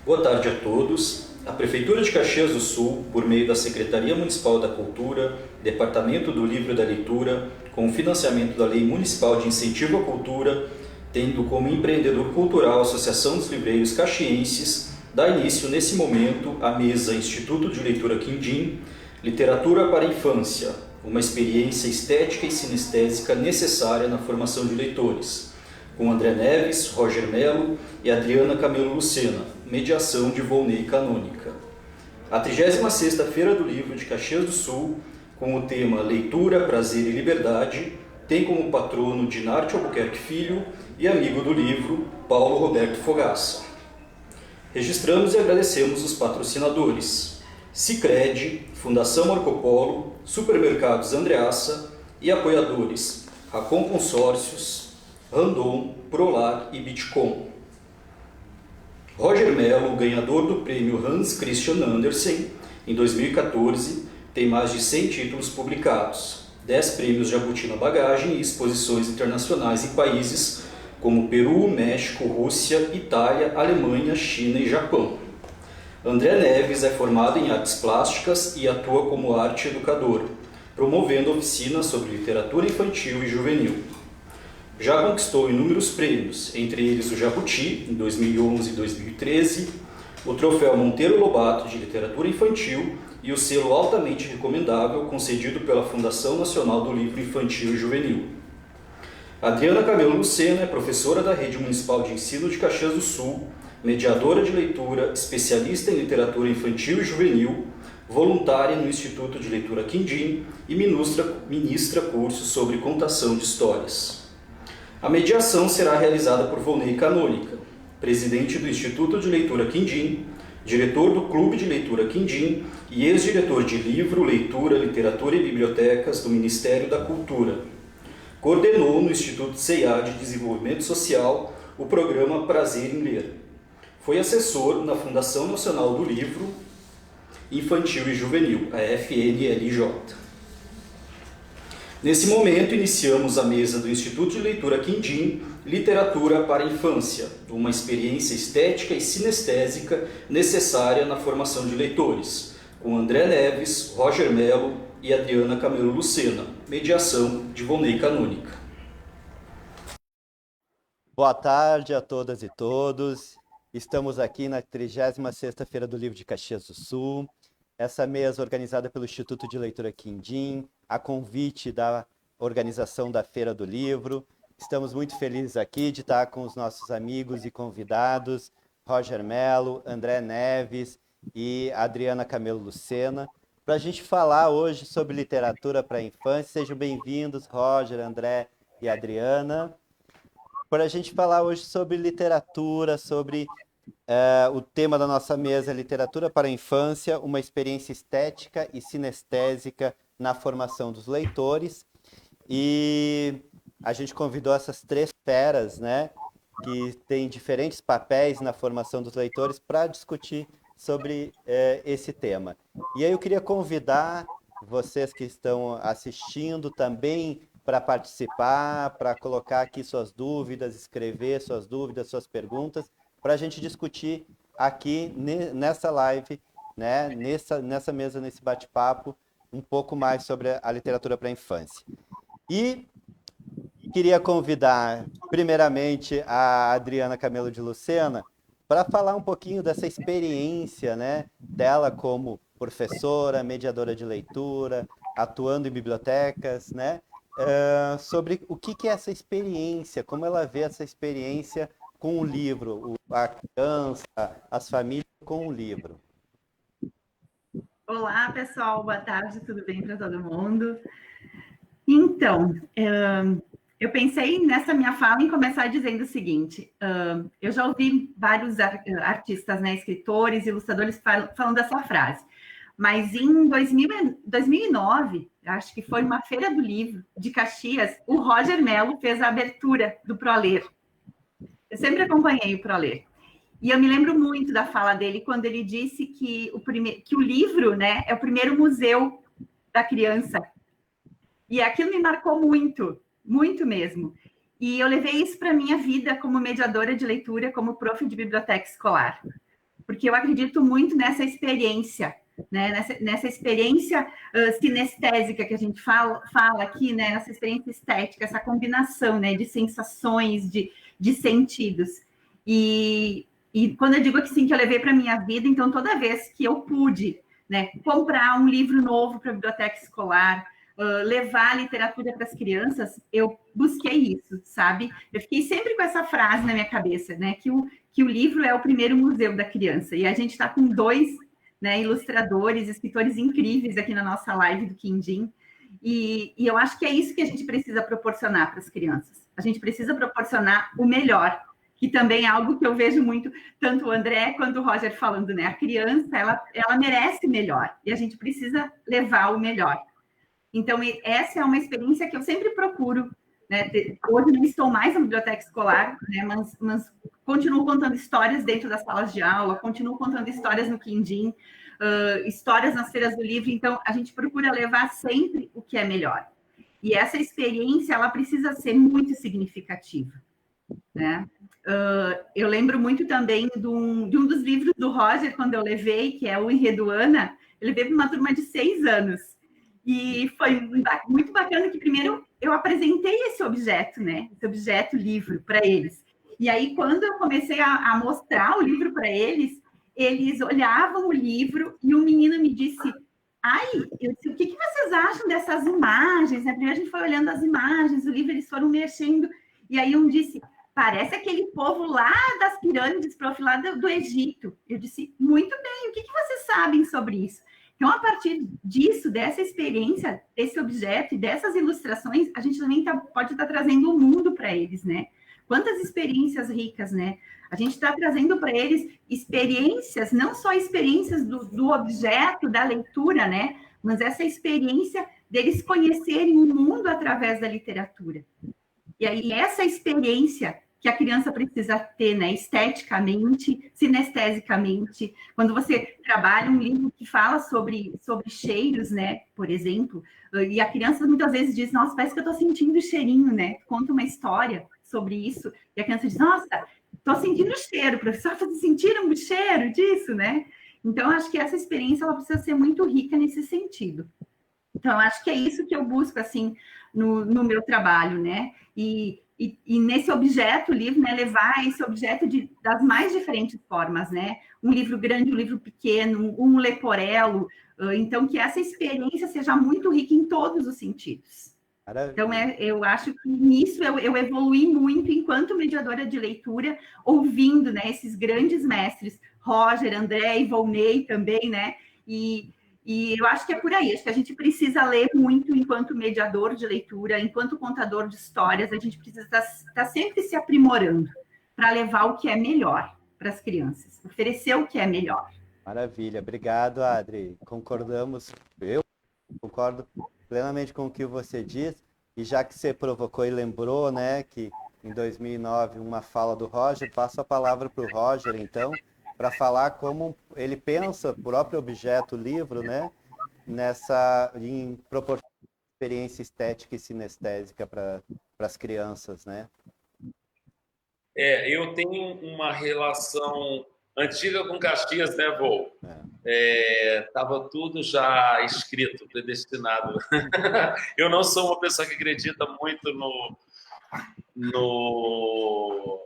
Boa tarde a todos. A Prefeitura de Caxias do Sul, por meio da Secretaria Municipal da Cultura, Departamento do Livro e da Leitura, com o financiamento da Lei Municipal de Incentivo à Cultura, tendo como empreendedor cultural a Associação dos Livreiros Caxienses, dá início nesse momento à mesa Instituto de Leitura Quindim, Literatura para a Infância, uma experiência estética e sinestésica necessária na formação de leitores, com André Neves, Roger Melo e Adriana Camelo Lucena, mediação de Volney Canônica. A 36ª Feira do Livro de Caxias do Sul, com o tema Leitura, Prazer e Liberdade, tem como patrono Dinarte Albuquerque Filho e amigo do livro, Paulo Roberto Fogaça. Registramos e agradecemos os patrocinadores: Sicredi, Fundação Marco Polo, Supermercados Andreassa e apoiadores Racon Consórcios, Randon, Prolar e Bitcom. Roger Melo, ganhador do prêmio Hans Christian Andersen em 2014, tem mais de 100 títulos publicados, 10 prêmios Jabuti na bagagem e exposições internacionais em países como Peru, México, Rússia, Itália, Alemanha, China e Japão. André Neves é formado em artes plásticas e atua como arte educador, promovendo oficinas sobre literatura infantil e juvenil. Já conquistou inúmeros prêmios, entre eles o Jabuti, em 2011 e 2013, o Troféu Monteiro Lobato de Literatura Infantil e o selo altamente recomendável concedido pela Fundação Nacional do Livro Infantil e Juvenil. Adriana Camelo Lucena é professora da Rede Municipal de Ensino de Caxias do Sul, mediadora de leitura, especialista em literatura infantil e juvenil, voluntária no Instituto de Leitura Quindim e ministra cursos sobre contação de histórias. A mediação será realizada por Volney Canônica, presidente do Instituto de Leitura Quindim, diretor do Clube de Leitura Quindim e ex-diretor de Livro, Leitura, Literatura e Bibliotecas do Ministério da Cultura. Coordenou no Instituto C&A de Desenvolvimento Social o programa Prazer em Ler. Foi assessor na Fundação Nacional do Livro Infantil e Juvenil, a FNLJ. Nesse momento, iniciamos a mesa do Instituto de Leitura Quindim, Literatura para a Infância, uma experiência estética e sinestésica necessária na formação de leitores, com André Neves, Roger Melo e Adriana Camelo Lucena, mediação de Volney Canônica. Boa tarde a todas e todos. Estamos aqui na 36ª Feira do Livro de Caxias do Sul. Essa mesa organizada pelo Instituto de Leitura Quindim, a convite da organização da Feira do Livro. Estamos muito felizes aqui de estar com os nossos amigos e convidados, Roger Melo, André Neves e Adriana Camelo Lucena, para a gente falar hoje sobre literatura para a infância. Sejam bem-vindos, Roger, André e Adriana, para a gente falar hoje sobre literatura, sobre o tema da nossa mesa é Literatura para a Infância, uma experiência estética e sinestésica na formação dos leitores. E a gente convidou essas três feras, né, que têm diferentes papéis na formação dos leitores, para discutir sobre esse tema. E aí eu queria convidar vocês que estão assistindo também para participar, para colocar aqui suas dúvidas, escrever suas dúvidas, suas perguntas, para a gente discutir aqui nessa live, né, nessa mesa, nesse bate-papo, um pouco mais sobre a literatura para a infância. E queria convidar, primeiramente, a Adriana Camelo de Lucena para falar um pouquinho dessa experiência, né, dela como professora, mediadora de leitura, atuando em bibliotecas, né, sobre o que é essa experiência, como ela vê essa experiência com o livro, a criança, as famílias com o livro. Olá, pessoal, boa tarde, tudo bem para todo mundo? Então, eu pensei nessa minha fala em começar dizendo o seguinte: eu já ouvi vários artistas, né, escritores, ilustradores falando essa frase, mas em 2009, acho que foi uma feira do livro de Caxias, o Roger Melo fez a abertura do ProLer. Eu sempre acompanhei o ProLer. E eu me lembro muito da fala dele quando ele disse que o livro, né, é o primeiro museu da criança. E aquilo me marcou muito, muito mesmo. E eu levei isso para a minha vida como mediadora de leitura, como prof de biblioteca escolar. porque eu acredito muito nessa experiência, né? Nessa experiência sinestésica que a gente fala aqui, né? Essa experiência estética, essa combinação, né? De sensações, de sentidos. E quando eu digo que sim, que eu levei para a minha vida, então toda vez que eu pude, né, comprar um livro novo para a biblioteca escolar, levar a literatura para as crianças, eu busquei isso, sabe? Eu fiquei sempre com essa frase na minha cabeça, né? Que o livro é o primeiro museu da criança. E a gente está com dois, né, ilustradores, escritores incríveis aqui na nossa live do Quindim. E eu acho que é isso que a gente precisa proporcionar para as crianças. A gente precisa proporcionar o melhor, que também é algo que eu vejo muito, tanto o André quanto o Roger falando, né? A criança, ela merece melhor, e a gente precisa levar o melhor. Então, essa é uma experiência que eu sempre procuro, né? Hoje não estou mais na biblioteca escolar, né? Mas continuo contando histórias dentro das salas de aula, continuo contando histórias no Quindim, histórias nas feiras do livro. Então, a gente procura levar sempre o que é melhor. E essa experiência, ela precisa ser muito significativa, né? Eu lembro muito também de um dos livros do Roger, quando eu levei, que é o Enredo Ana. Eu levei para uma turma de 6 anos. E foi muito bacana que primeiro eu apresentei esse objeto, né? Esse objeto livro para eles. E aí, quando eu comecei a mostrar o livro para eles, eles olhavam o livro e um menino me disse: ai, eu disse, o que vocês acham dessas imagens? Né? Primeiro a gente foi olhando as imagens, o livro, eles foram mexendo. E aí um disse: parece aquele povo lá das pirâmides, lá do Egito. Eu disse: muito bem, o que vocês sabem sobre isso? Então, a partir disso, dessa experiência, desse objeto e dessas ilustrações, a gente também pode estar trazendo o mundo para eles, né? Quantas experiências ricas, né? A gente está trazendo para eles experiências, não só experiências do objeto, da leitura, né? Mas essa experiência deles conhecerem o mundo através da literatura. E aí, essa experiência que a criança precisa ter, né, esteticamente, sinestesicamente. Quando você trabalha um livro que fala sobre cheiros, né, por exemplo, e a criança muitas vezes diz: nossa, parece que eu estou sentindo o cheirinho, né? Conta uma história sobre isso, e a criança diz: nossa, estou sentindo o cheiro, professor, vocês sentiram o cheiro disso, né? Então, acho que essa experiência ela precisa ser muito rica nesse sentido. Então, acho que é isso que eu busco, assim, no meu trabalho, né? E nesse objeto, o livro, né, levar esse objeto das mais diferentes formas, né? Um livro grande, um livro pequeno, um leporelo. Então, que essa experiência seja muito rica em todos os sentidos. Maravilha. Então, eu acho que nisso eu evolui muito enquanto mediadora de leitura, ouvindo, né, esses grandes mestres, Roger, André e Volney também, né? E eu acho que é por aí, acho que a gente precisa ler muito enquanto mediador de leitura, enquanto contador de histórias, a gente precisa estar sempre se aprimorando para levar o que é melhor para as crianças, oferecer o que é melhor. Maravilha, obrigado, Adri. Eu concordo plenamente com o que você diz, e já que você provocou e lembrou, né, que em 2009 uma fala do Roger, passo a palavra para o Roger, então, para falar como ele pensa o próprio objeto, o livro, né, em proporcionar experiência estética e sinestésica para as crianças, né? Eu tenho uma relação antiga com Caxias, né, Vô? Tava tudo já escrito, predestinado. Eu não sou uma pessoa que acredita muito num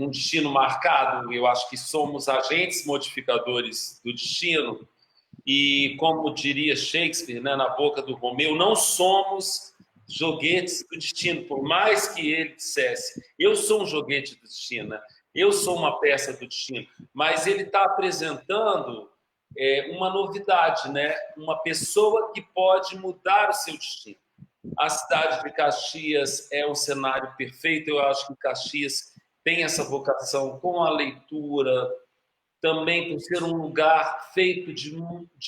destino marcado. Eu acho que somos agentes modificadores do destino e, como diria Shakespeare, né, na boca do Romeu, não somos joguetes do destino, por mais que ele dissesse: eu sou um joguete do destino, né? Eu sou uma peça do destino, mas ele está apresentando uma novidade, né? Uma pessoa que pode mudar o seu destino. A cidade de Caxias é um cenário perfeito. Eu acho que Caxias tem essa vocação com a leitura, também por ser um lugar feito de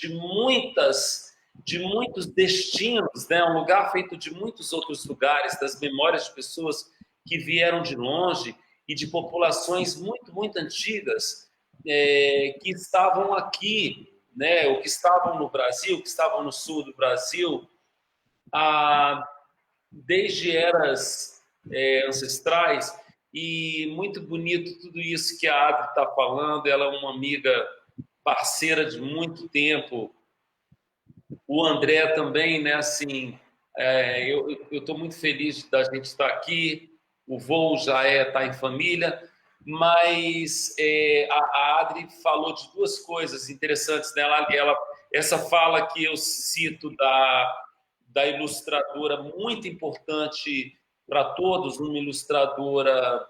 muitos destinos, né? Um lugar feito de muitos outros lugares, das memórias de pessoas que vieram de longe e de populações muito, muito antigas que estavam aqui, né? Ou que estavam no Brasil, que estavam no sul do Brasil, desde eras ancestrais. e muito bonito tudo isso que a Adri está falando. Ela é uma amiga parceira de muito tempo. O André também, né? Assim, eu estou muito feliz da gente estar aqui. O voo já está em família, mas a Adri falou de duas coisas interessantes nela. Essa fala que eu cito da ilustradora, muito importante para todos, uma ilustradora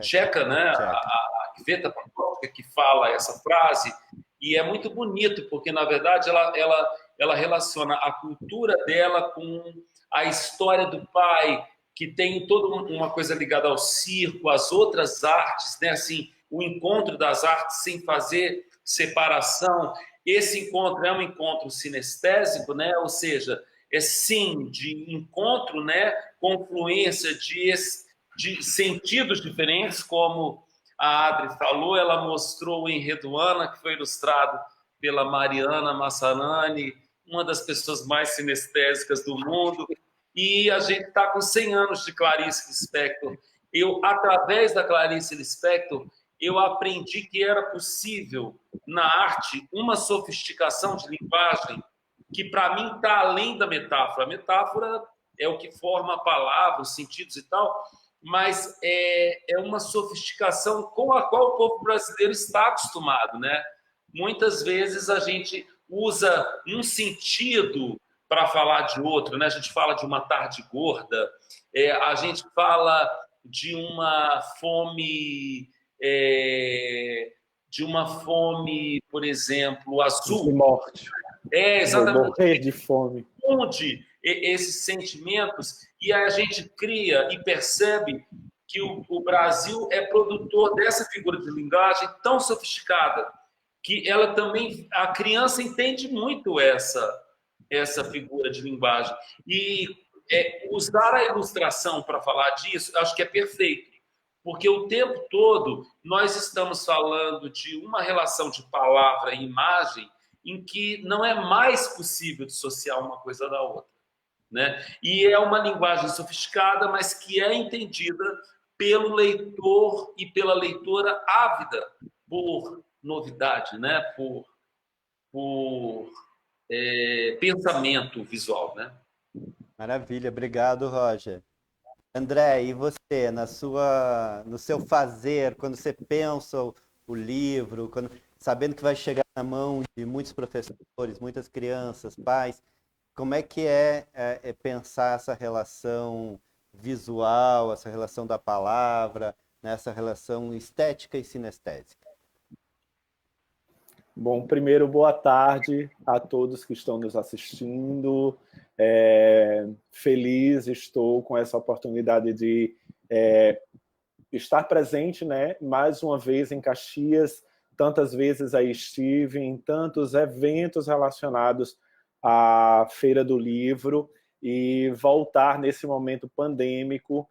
tcheca, né? A Květa Petrowska, que fala essa frase, e é muito bonito, porque, na verdade, ela relaciona a cultura dela com a história do pai, que tem toda uma coisa ligada ao circo, às outras artes, né? Assim, o encontro das artes sem fazer separação. Esse encontro é um encontro sinestésico, né? Ou seja, é sim de encontro, né? Confluência de sentidos diferentes, como a Adri falou. Ela mostrou o Enredo Ana, que foi ilustrado pela Mariana Massanani, uma das pessoas mais sinestésicas do mundo. E a gente está com 100 anos de Clarice Lispector. Através da Clarice Lispector, eu aprendi que era possível, na arte, uma sofisticação de linguagem que, para mim, está além da metáfora. A metáfora é o que forma a palavra, os sentidos e tal, mas é uma sofisticação com a qual o povo brasileiro está acostumado, né? Muitas vezes a gente usa um sentido para falar de outro, né? A gente fala de uma tarde gorda, a gente fala de uma fome, por exemplo, azul. De morte. Exatamente. Vou morrer de fome. Onde esses sentimentos, e a gente cria e percebe que o Brasil é produtor dessa figura de linguagem tão sofisticada, que ela também, a criança entende muito essa figura de linguagem. E usar a ilustração para falar disso, acho que é perfeito, porque o tempo todo nós estamos falando de uma relação de palavra e imagem em que não é mais possível dissociar uma coisa da outra, né? E é uma linguagem sofisticada, mas que é entendida pelo leitor e pela leitora ávida por novidade, né? Por pensamento visual, né? Maravilha, obrigado, Roger. André, e você, no seu fazer, quando você pensa o livro, sabendo que vai chegar na mão de muitos professores, muitas crianças, pais, como é que é pensar essa relação visual, essa relação da palavra, né, essa relação estética e sinestésica? Bom, primeiro, boa tarde a todos que estão nos assistindo. Feliz estou com essa oportunidade de estar presente, né, mais uma vez em Caxias. Tantas vezes aí estive em tantos eventos relacionados à Feira do Livro, e voltar nesse momento pandêmico,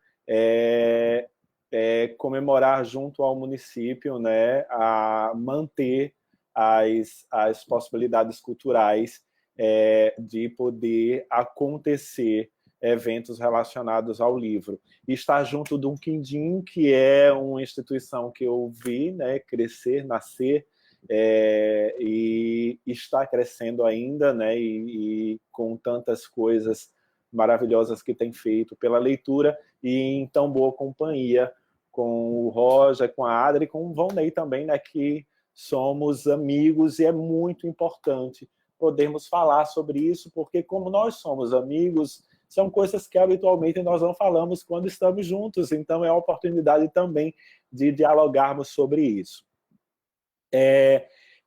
comemorar junto ao município, né, a manter as possibilidades culturais de poder acontecer eventos relacionados ao livro. E estar junto do Quindim, que é uma instituição que eu vi, né, crescer, nascer, e está crescendo ainda, né, e com tantas coisas maravilhosas que tem feito pela leitura, e em tão boa companhia com o Roger, com a Adri, com o Volney também, né, que somos amigos, e é muito importante podermos falar sobre isso, porque como nós somos amigos, são coisas que habitualmente nós não falamos quando estamos juntos, então é a oportunidade também de dialogarmos sobre isso.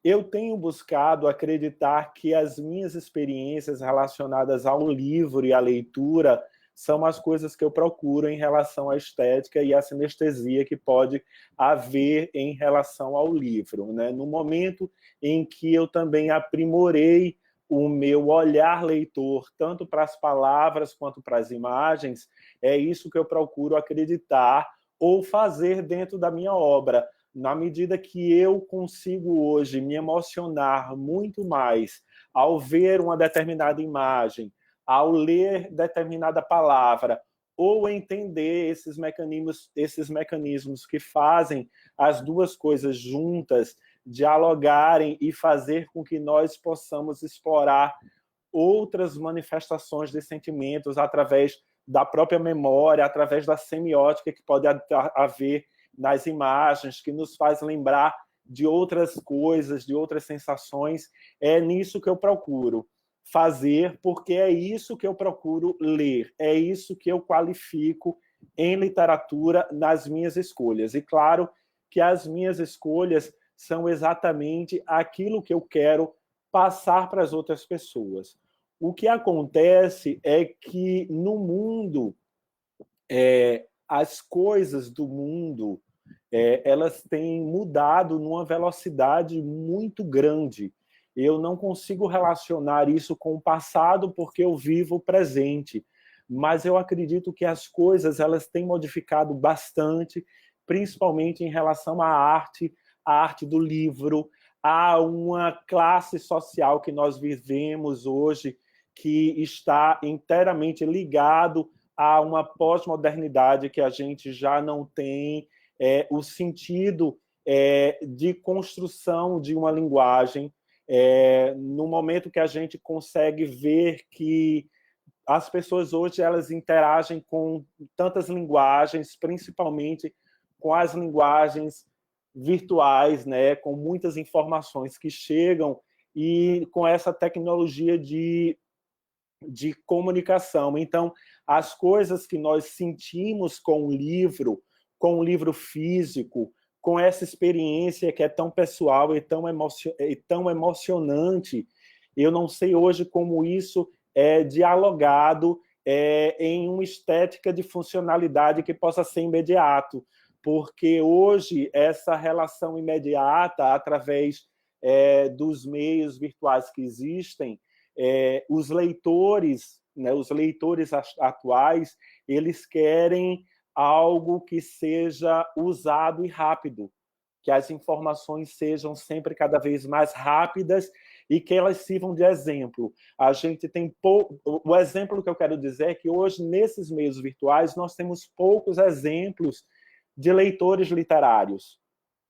Eu tenho buscado acreditar que as minhas experiências relacionadas ao livro e à leitura são as coisas que eu procuro em relação à estética e à sinestesia que pode haver em relação ao livro, né? No momento em que eu também aprimorei o meu olhar leitor, tanto para as palavras quanto para as imagens, é isso que eu procuro acreditar ou fazer dentro da minha obra. Na medida que eu consigo hoje me emocionar muito mais ao ver uma determinada imagem, ao ler determinada palavra, ou entender esses mecanismos que fazem as duas coisas juntas dialogarem e fazer com que nós possamos explorar outras manifestações de sentimentos através da própria memória, através da semiótica que pode haver nas imagens, que nos faz lembrar de outras coisas, de outras sensações. É nisso que eu procuro fazer, porque é isso que eu procuro ler, é isso que eu qualifico em literatura nas minhas escolhas. E claro que as minhas escolhas são exatamente aquilo que eu quero passar para as outras pessoas. O que acontece é que no mundo, as coisas do mundo, elas têm mudado numa velocidade muito grande. Eu não consigo relacionar isso com o passado porque eu vivo o presente, mas eu acredito que as coisas elas têm modificado bastante, principalmente em relação à arte do livro, a uma classe social que nós vivemos hoje, que está inteiramente ligado a uma pós-modernidade que a gente já não tem o sentido de construção de uma linguagem, no momento que a gente consegue ver que as pessoas hoje elas interagem com tantas linguagens, principalmente com as linguagens virtuais, né, com muitas informações que chegam e com essa tecnologia de comunicação. Então, as coisas que nós sentimos com o livro físico, com essa experiência que é tão pessoal e tão emocionante, eu não sei hoje como isso é dialogado em uma estética de funcionalidade que possa ser imediato, porque hoje essa relação imediata, através dos meios virtuais que existem, os leitores, né, os leitores atuais, eles querem algo que seja usado e rápido, que as informações sejam sempre cada vez mais rápidas e que elas sirvam de exemplo. A gente tem o exemplo que eu quero dizer é que hoje, nesses meios virtuais, nós temos poucos exemplos de leitores literários.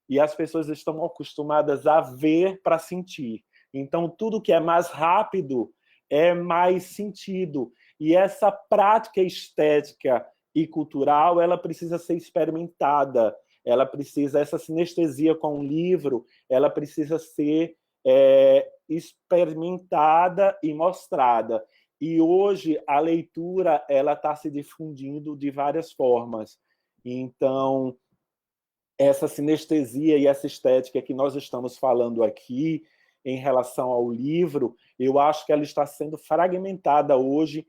E as pessoas estão acostumadas a ver para sentir. Então, tudo que é mais rápido é mais sentido. E essa prática estética e cultural, ela precisa ser experimentada. Essa sinestesia com o livro, ela precisa ser experimentada e mostrada. E hoje a leitura ela está se difundindo de várias formas. Então, essa sinestesia e essa estética que nós estamos falando aqui em relação ao livro, eu acho que ela está sendo fragmentada hoje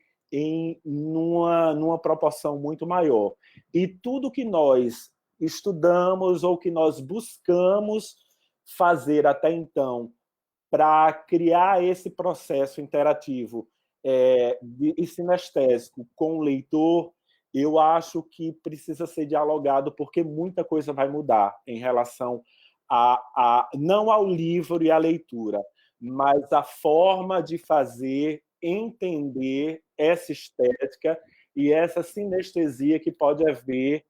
numa proporção muito maior. E tudo que nós estudamos ou que nós buscamos fazer até então para criar esse processo interativo e sinestésico com o leitor, eu acho que precisa ser dialogado, porque muita coisa vai mudar em relação não ao livro e à leitura, mas a forma de fazer, entender essa estética e essa sinestesia que pode haver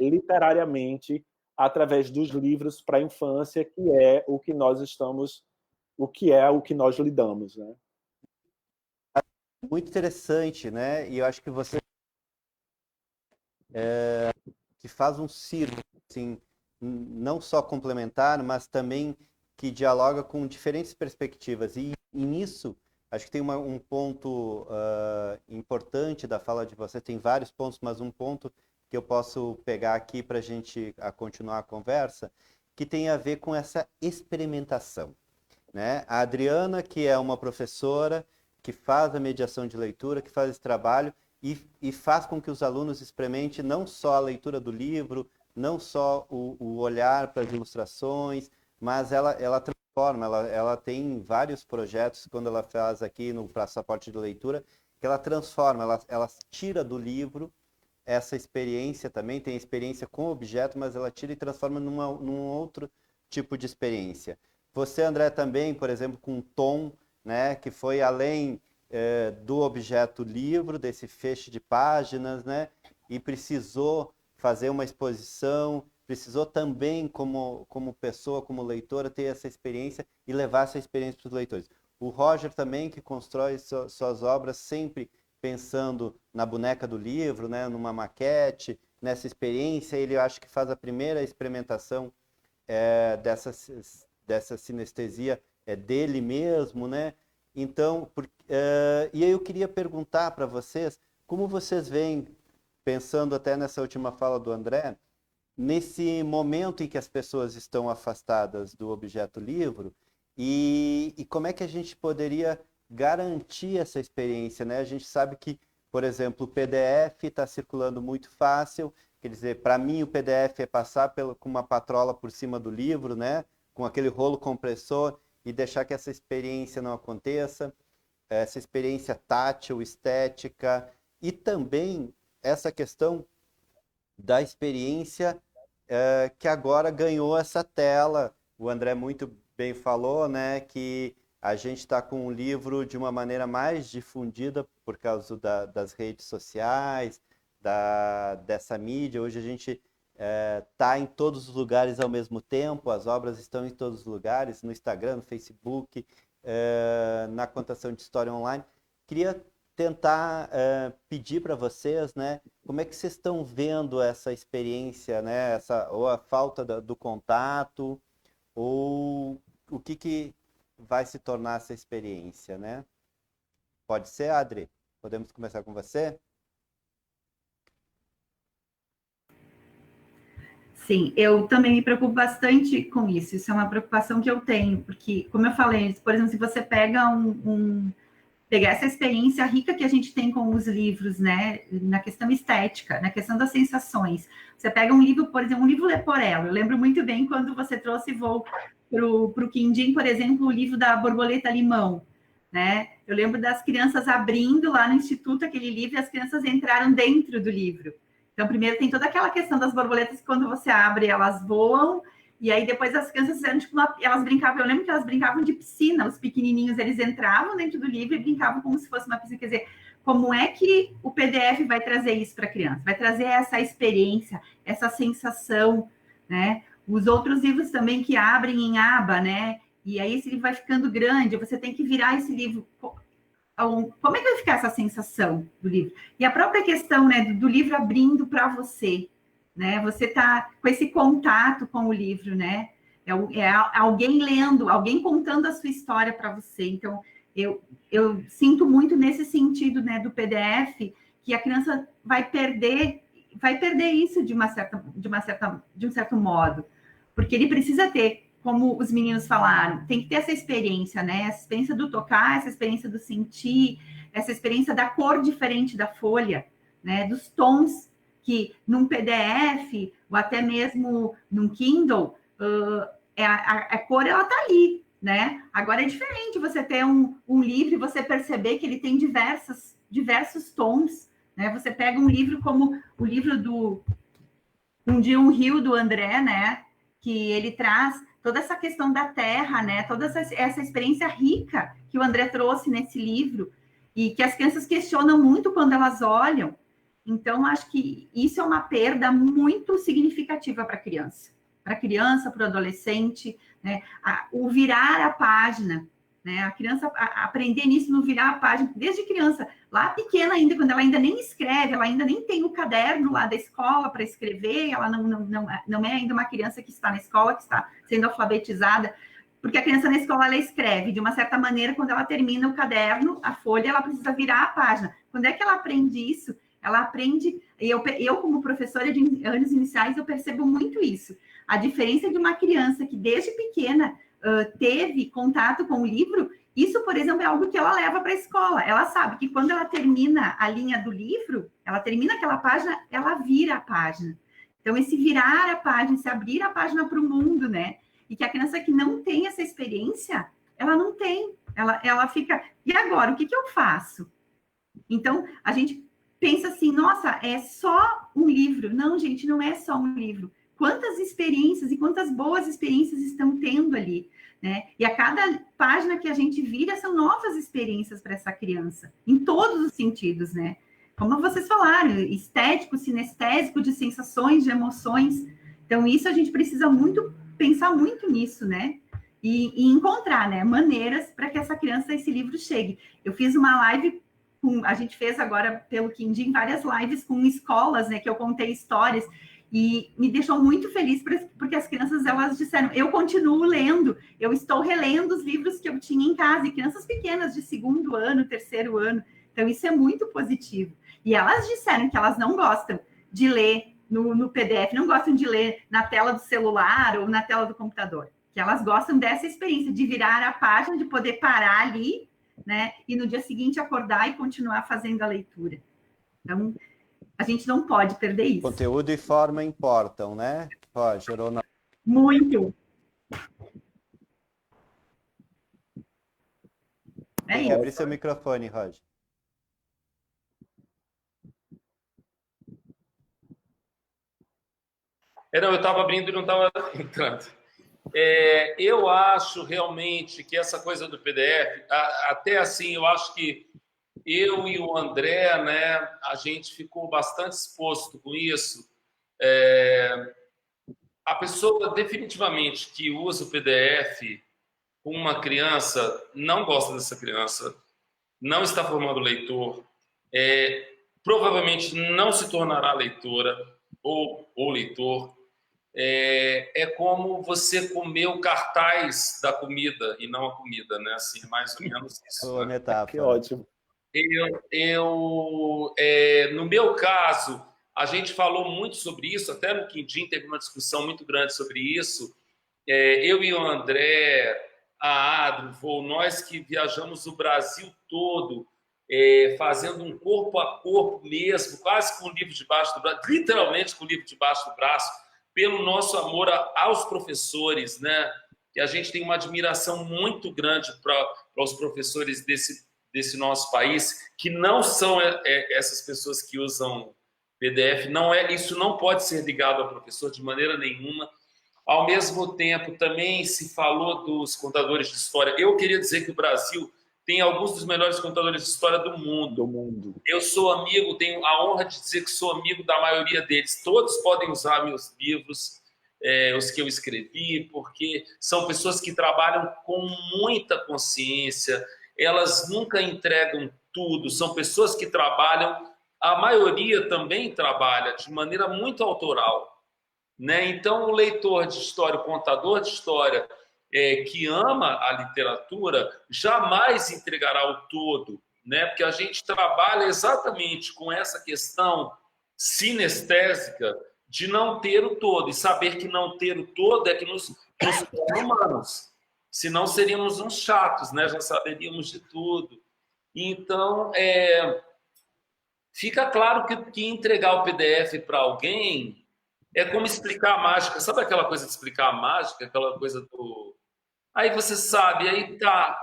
literariamente através dos livros para a infância, que é o que nós lidamos, né? Muito interessante, né? E eu acho que você que faz um círculo, assim, não só complementar, mas também que dialoga com diferentes perspectivas. E nisso, acho que tem um ponto importante da fala de você, tem vários pontos, mas um ponto que eu posso pegar aqui para a gente continuar a conversa, que tem a ver com essa experimentação, né? A Adriana, que é uma professora, que faz a mediação de leitura, que faz esse trabalho, e faz com que os alunos experimentem não só a leitura do livro, não só o olhar para as ilustrações, mas ela transforma, ela tem vários projetos, quando ela faz aqui no passaporte de leitura, que ela transforma, ela tira do livro essa experiência também, tem experiência com o objeto, mas ela tira e transforma num outro tipo de experiência. Você, André, também, por exemplo, com Tom, né, que foi além do objeto livro, desse feixe de páginas, né? E precisou fazer uma exposição, precisou também, como pessoa, como leitora, ter essa experiência e levar essa experiência para os leitores. O Roger também, que constrói suas obras sempre pensando na boneca do livro, né? Numa maquete, nessa experiência, ele eu acho que faz a primeira experimentação dessa sinestesia dele mesmo, né? Então, e aí eu queria perguntar para vocês, como vocês veem, pensando até nessa última fala do André, nesse momento em que as pessoas estão afastadas do objeto livro, e como é que a gente poderia garantir essa experiência, né? A gente sabe que, por exemplo, o PDF está circulando muito fácil, quer dizer, para mim o PDF é passar com uma patrola por cima do livro, né? Com aquele rolo compressor, e deixar que essa experiência não aconteça, essa experiência tátil, estética, e também essa questão da experiência que agora ganhou essa tela. O André muito bem falou, né, que a gente está com um livro de uma maneira mais difundida por causa das redes sociais, dessa mídia. Hoje a gente está em todos os lugares ao mesmo tempo, as obras estão em todos os lugares, no Instagram, no Facebook, na contação de história online. Queria tentar pedir para vocês, né, como é que vocês estão vendo essa experiência, né, ou a falta do contato, ou o que vai se tornar essa experiência, né? Pode ser, Adri? Podemos começar com você? Sim, eu também me preocupo bastante com isso. Isso é uma preocupação que eu tenho, porque, como eu falei, por exemplo, se você pega pegar essa experiência rica que a gente tem com os livros, né, na questão estética, na questão das sensações. Você pega um livro, por exemplo, um livro Leporello. Eu lembro muito bem quando você trouxe voo para o Quindim, por exemplo, o livro da Borboleta Limão, né? Eu lembro das crianças abrindo lá no Instituto aquele livro e as crianças entraram dentro do livro. Então, primeiro tem toda aquela questão das borboletas que quando você abre, elas voam, e aí depois as crianças fizeram, tipo, elas brincavam, eu lembro que elas brincavam de piscina, os pequenininhos, eles entravam dentro do livro e brincavam como se fosse uma piscina. Quer dizer, como é que o PDF vai trazer isso para a criança? Vai trazer essa experiência, essa sensação, né? Os outros livros também que abrem em aba, né? E aí esse livro vai ficando grande, você tem que virar esse livro. Como é que vai ficar essa sensação do livro? E a própria questão, né, do livro abrindo para você, né? Você está com esse contato com o livro, né? É alguém lendo, alguém contando a sua história para você. Então, eu sinto muito nesse sentido, né, do PDF, que a criança vai perder isso de um certo modo, porque ele precisa ter, como os meninos falaram, tem que ter essa experiência, né? Essa experiência do tocar, essa experiência do sentir, essa experiência da cor diferente da folha, né? Dos tons que num PDF ou até mesmo num Kindle, a cor ela tá ali, né? Agora é diferente você ter um livro e você perceber que ele tem diversos tons, né? Você pega um livro como o livro do Um Dia um Rio, do André, né? Que ele traz toda essa questão da terra, né? Toda essa experiência rica que o André trouxe nesse livro e que as crianças questionam muito quando elas olham. Então, acho que isso é uma perda muito significativa para a criança, para o adolescente, né? O virar a página, né? A criança aprender nisso no virar a página, desde criança, lá pequena ainda, quando ela ainda nem escreve, ela ainda nem tem o caderno lá da escola para escrever, ela não é ainda uma criança que está na escola, que está sendo alfabetizada, porque a criança na escola, ela escreve de uma certa maneira, quando ela termina o caderno, a folha, ela precisa virar a página. Quando é que ela aprende isso? Ela aprende, eu como professora de anos iniciais, eu percebo muito isso. A diferença de uma criança que desde pequena teve contato com o livro, isso, por exemplo, é algo que ela leva para a escola. Ela sabe que quando ela termina a linha do livro, ela termina aquela página, ela vira a página. Então, esse virar a página, esse abrir a página para o mundo, né? E que a criança que não tem essa experiência, ela não tem. Ela fica, e agora, o que eu faço? Então, a gente pensa assim, nossa, é só um livro. Não, gente, não é só um livro. Quantas experiências e quantas boas experiências estão tendo ali, né? E a cada página que a gente vira são novas experiências para essa criança, em todos os sentidos, né? Como vocês falaram, estético, sinestésico, de sensações, de emoções. Então, isso a gente precisa muito pensar muito nisso, né? E encontrar, né, maneiras para que essa criança, esse livro chegue. Eu fiz uma live, a gente fez agora pelo Quindim várias lives com escolas, né, que eu contei histórias, e me deixou muito feliz, porque as crianças, elas disseram, eu continuo lendo, eu estou relendo os livros que eu tinha em casa, e crianças pequenas de 2º ano, 3º ano, então isso é muito positivo. E elas disseram que elas não gostam de ler no PDF, não gostam de ler na tela do celular ou na tela do computador, que elas gostam dessa experiência de virar a página, de poder parar ali, né, e no dia seguinte acordar e continuar fazendo a leitura. Então, a gente não pode perder isso. Conteúdo e forma importam, né, Roger? Ou não? Muito. Tem que abrir seu microfone, Roger. Não, eu estava abrindo e não estava entrando. Eu acho realmente que essa coisa do PDF, até assim, eu acho que eu e o André, né, a gente ficou bastante exposto com isso. A pessoa definitivamente que usa o PDF com uma criança não gosta dessa criança, não está formando leitor, provavelmente não se tornará leitora ou leitor. É como você comer o cartaz da comida e não a comida, né? Assim, mais ou menos isso. Boa metáfora. Que ótimo. No meu caso, a gente falou muito sobre isso, até no Quindim teve uma discussão muito grande sobre isso. Eu e o André, a Adro, nós que viajamos o Brasil todo, fazendo um corpo a corpo mesmo, quase com o livro debaixo do braço, literalmente com o livro debaixo do braço, pelo nosso amor aos professores, né? E a gente tem uma admiração muito grande para os professores desse nosso país, que não são essas pessoas que usam PDF, isso não pode ser ligado ao professor de maneira nenhuma. Ao mesmo tempo, também se falou dos contadores de história. Eu queria dizer que o Brasil tem alguns dos melhores contadores de história do mundo. Eu sou amigo, tenho a honra de dizer que sou amigo da maioria deles. Todos podem usar meus livros, os que eu escrevi, porque são pessoas que trabalham com muita consciência, elas nunca entregam tudo, são pessoas que trabalham, a maioria também trabalha de maneira muito autoral, né? Então, o leitor de história, o contador de história, que ama a literatura, jamais entregará o todo, né? Porque a gente trabalha exatamente com essa questão sinestésica de não ter o todo, e saber que não ter o todo é que nos torna humanos, senão seríamos uns chatos, né? Já saberíamos de tudo. Então, fica claro que entregar o PDF para alguém é como explicar a mágica. Sabe aquela coisa de explicar a mágica? Aquela coisa do... Aí você sabe, aí tá.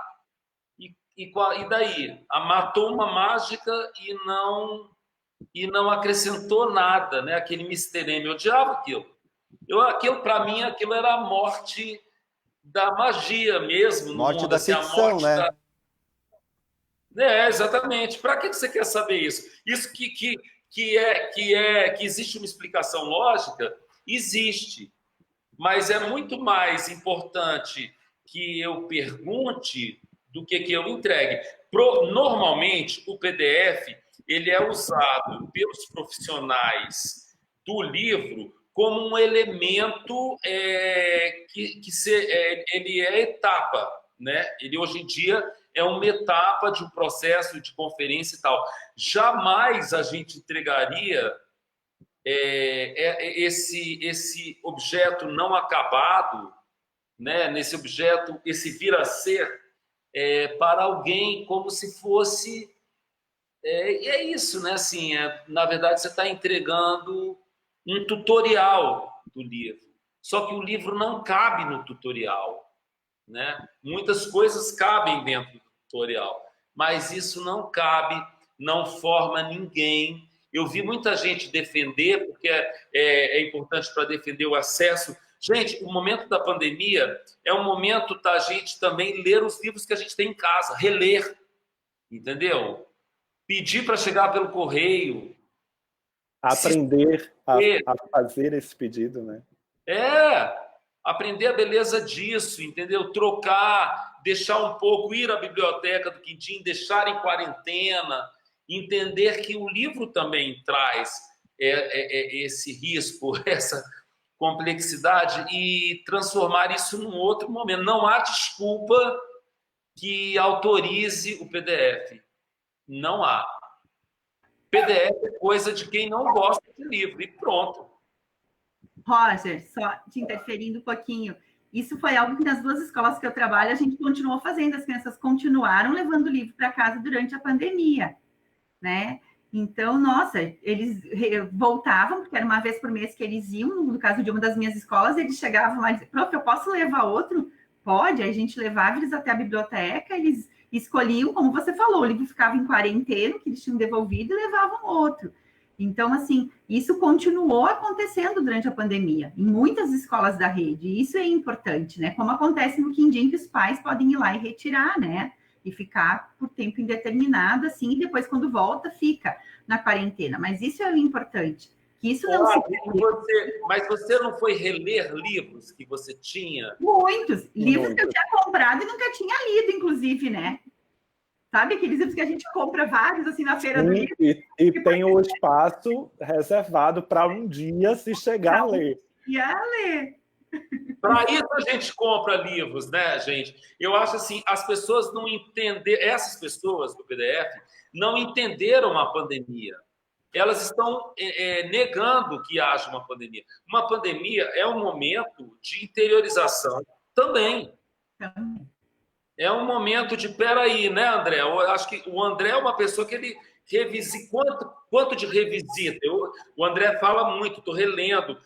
E daí? Matou uma mágica e não acrescentou nada, né? Aquele Mr. M. Eu odiava aquilo. Aquilo, para mim, aquilo era a morte da magia mesmo. Morte mundo, da assim, ficção, a morte né? Exatamente. Para que você quer saber isso? Isso que existe uma explicação lógica? Existe. Mas é muito mais importante que eu pergunte do que eu entregue. Normalmente, o PDF ele é usado pelos profissionais do livro como um elemento ele é etapa, né? Ele hoje em dia é uma etapa de um processo de conferência e tal. Jamais a gente entregaria esse objeto não acabado, né? Nesse objeto, esse vir a ser, para alguém como se fosse... E é isso, né? Assim, na verdade, você está entregando um tutorial do livro. Só que o livro não cabe no tutorial, né? Muitas coisas cabem dentro do tutorial, mas isso não cabe, não forma ninguém. Eu vi muita gente defender, porque é importante para defender o acesso, Gente, o momento da pandemia é um momento da gente também ler os livros que a gente tem em casa, reler, entendeu? Pedir para chegar pelo correio. Aprender a fazer esse pedido, né? Aprender a beleza disso, entendeu? Trocar, deixar um pouco, ir à biblioteca do Quindim, deixar em quarentena, entender que o livro também traz esse risco, essa complexidade e transformar isso num outro momento. Não há desculpa que autorize o PDF. Não há. PDF é coisa de quem não gosta de livro, e pronto. Roger, só te interferindo um pouquinho. Isso foi algo que nas 2 escolas que eu trabalho a gente continuou fazendo. As crianças continuaram levando o livro para casa durante a pandemia, né? Então, nossa, eles voltavam, porque era uma vez por mês que eles iam. No caso de uma das minhas escolas, eles chegavam lá e diziam, prof, eu posso levar outro? Pode. Aí a gente levava eles até a biblioteca, eles escolhiam, como você falou, o livro ficava em quarentena, que eles tinham devolvido, e levavam outro. Então, assim, isso continuou acontecendo durante a pandemia, em muitas escolas da rede, e isso é importante, né? Como acontece no Quindim, que os pais podem ir lá e retirar, né? E ficar por tempo indeterminado, assim, e depois, quando volta, fica na quarentena. Mas isso é o importante, que isso não se... Mas você não foi reler livros que você tinha? Muitos. Livros que eu tinha comprado e nunca tinha lido, inclusive, né? Sabe aqueles livros que a gente compra vários, assim, na feira do livro? E tem o espaço reservado para um dia se chegar a ler. E a ler. Para isso a gente compra livros, né, gente? Eu acho assim, as pessoas não entenderam, essas pessoas do PDF não entenderam a pandemia. Elas estão negando que haja uma pandemia. Uma pandemia é um momento de interiorização também. É um momento de, peraí, né, André? Eu acho que o André é uma pessoa que ele revisita. Quanto de revisita? O André fala muito, estou relendo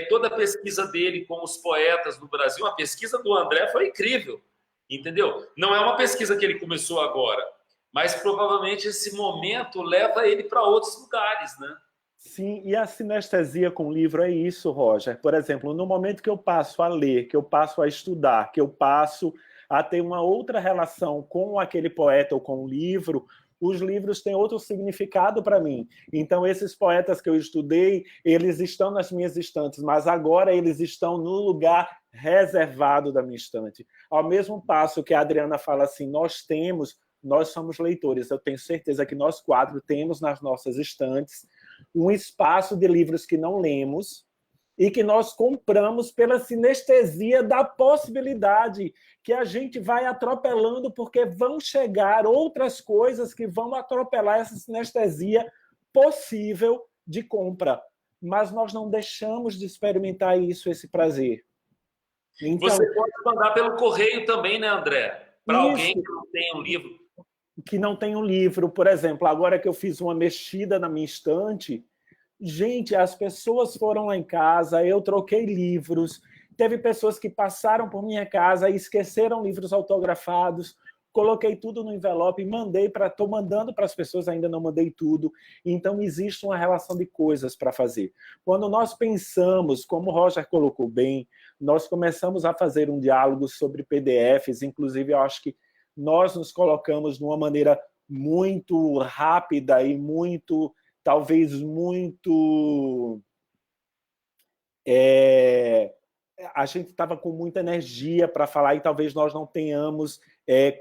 toda a pesquisa dele com os poetas no Brasil. A pesquisa do André foi incrível, entendeu? Não é uma pesquisa que ele começou agora, mas provavelmente esse momento leva ele para outros lugares, né? Sim, e a sinestesia com o livro é isso, Roger. Por exemplo, no momento que eu passo a ler, que eu passo a estudar, que eu passo a ter uma outra relação com aquele poeta ou com o livro, os livros têm outro significado para mim. Então, esses poetas que eu estudei, eles estão nas minhas estantes, mas agora eles estão no lugar reservado da minha estante. Ao mesmo passo que a Adriana fala assim, nós somos leitores, eu tenho certeza que nós 4 temos nas nossas estantes um espaço de livros que não lemos, e que nós compramos pela sinestesia da possibilidade que a gente vai atropelando, porque vão chegar outras coisas que vão atropelar essa sinestesia possível de compra. Mas nós não deixamos de experimentar isso, esse prazer. Então, você pode mandar pelo correio também, né, André? Para alguém que não tem um livro. Que não tem um livro, por exemplo, agora que eu fiz uma mexida na minha estante, gente, as pessoas foram lá em casa, eu troquei livros, teve pessoas que passaram por minha casa e esqueceram livros autografados, coloquei tudo no envelope e estou mandando para as pessoas, ainda não mandei tudo. Então, existe uma relação de coisas para fazer. Quando nós pensamos, como o Roger colocou bem, nós começamos a fazer um diálogo sobre PDFs, inclusive eu acho que nós nos colocamos de uma maneira muito rápida e muito... talvez muito... a gente estava com muita energia para falar e talvez nós não tenhamos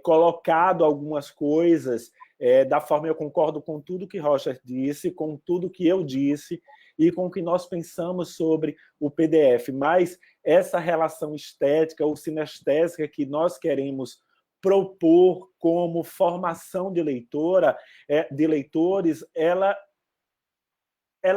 colocado algumas coisas da forma... Eu concordo com tudo que Roger disse, com tudo que eu disse e com o que nós pensamos sobre o PDF, mas essa relação estética ou sinestésica que nós queremos propor como formação de leitores, ela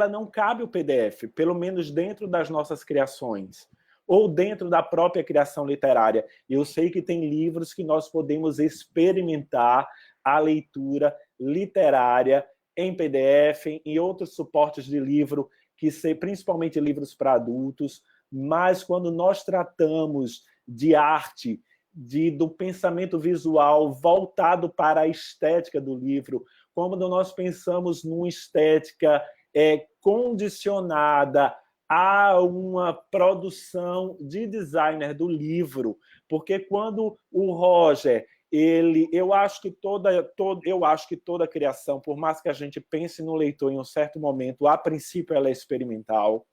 não cabe o PDF, pelo menos dentro das nossas criações, ou dentro da própria criação literária. Eu sei que tem livros que nós podemos experimentar a leitura literária em PDF, em outros suportes de livro, principalmente livros para adultos, mas quando nós tratamos de arte, do pensamento visual voltado para a estética do livro, quando nós pensamos numa estética condicionada há uma produção de designer do livro, porque quando o Roger, eu acho que toda criação, por mais que a gente pense no leitor em um certo momento, a princípio ela é experimental.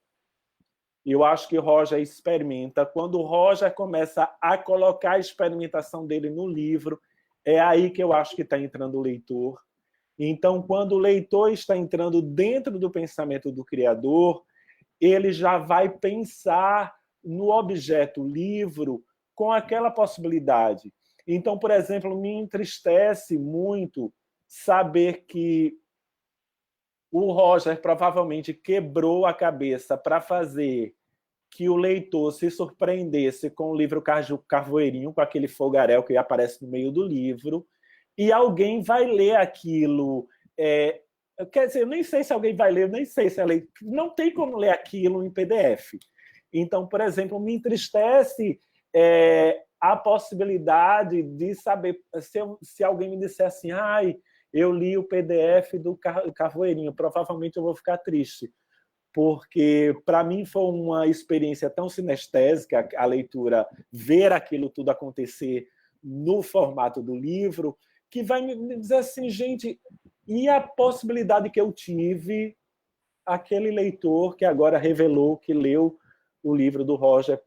Eu acho que o Roger experimenta. Quando o Roger começa a colocar a experimentação dele no livro, é aí que eu acho que está entrando o leitor. Então, quando o leitor está entrando dentro do pensamento do criador, ele já vai pensar no objeto livro com aquela possibilidade. Então, por exemplo, me entristece muito saber que o Roger provavelmente quebrou a cabeça para fazer que o leitor se surpreendesse com o livro Carvoeirinho, com aquele fogaréu que aparece no meio do livro, e alguém vai ler aquilo. Quer dizer, eu nem sei se alguém vai ler, eu nem sei se ela... Não tem como ler aquilo em PDF. Então, por exemplo, me entristece a possibilidade de saber... Se alguém me disser assim, eu li o PDF do Carvoeirinho, provavelmente eu vou ficar triste, porque para mim foi uma experiência tão sinestésica a leitura, ver aquilo tudo acontecer no formato do livro, que vai me dizer assim, gente, e a possibilidade que eu tive, aquele leitor que agora revelou que leu o livro do Roger,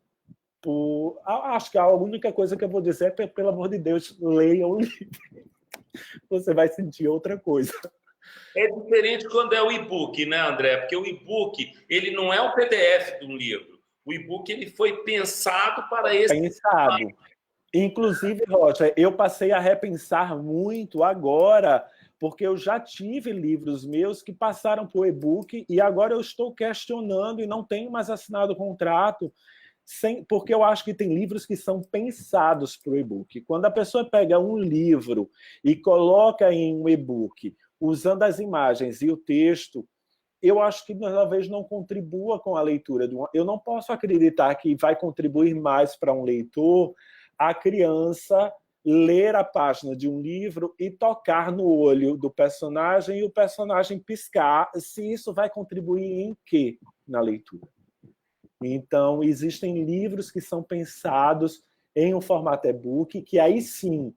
acho que a única coisa que eu vou dizer é, pelo amor de Deus, leiam o livro. Você vai sentir outra coisa. É diferente quando é o e-book, né, André? Porque o e-book, ele não é um PDF de um livro. O e-book, ele foi pensado para esse... Pensado. Inclusive, Rocha, eu passei a repensar muito agora, porque eu já tive livros meus que passaram para o e-book e agora eu estou questionando e não tenho mais assinado o contrato, porque eu acho que tem livros que são pensados para o e-book. Quando a pessoa pega um livro e coloca em um e-book, usando as imagens e o texto, eu acho que talvez não contribua com a leitura. Eu não posso acreditar que vai contribuir mais para um leitor a criança ler a página de um livro e tocar no olho do personagem e o personagem piscar, se isso vai contribuir em quê na leitura. Então, existem livros que são pensados em um formato e-book, que aí sim,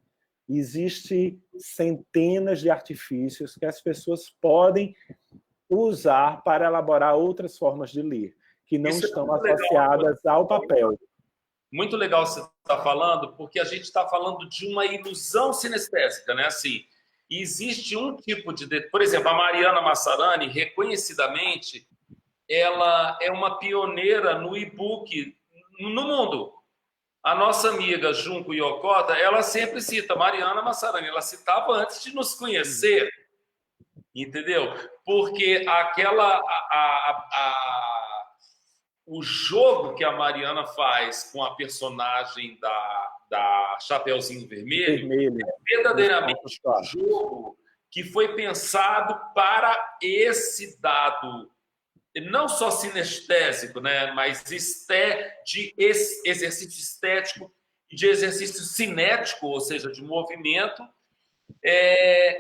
existe centenas de artifícios que as pessoas podem usar para elaborar outras formas de ler, que não estão associadas ao papel. Muito legal você estar falando, porque a gente está falando de uma ilusão sinestésica, né? Assim, existe um tipo de... Por exemplo, a Mariana Massarani, reconhecidamente, ela é uma pioneira no e-book no mundo. A nossa amiga Junko Yokota, ela sempre cita Mariana Massarani, ela citava antes de nos conhecer, entendeu? Porque o jogo que a Mariana faz com a personagem da Chapeuzinho Vermelho é verdadeiramente um jogo que foi pensado para esse dado, não só sinestésico, né, mas de exercício estético e de exercício cinético, ou seja, de movimento,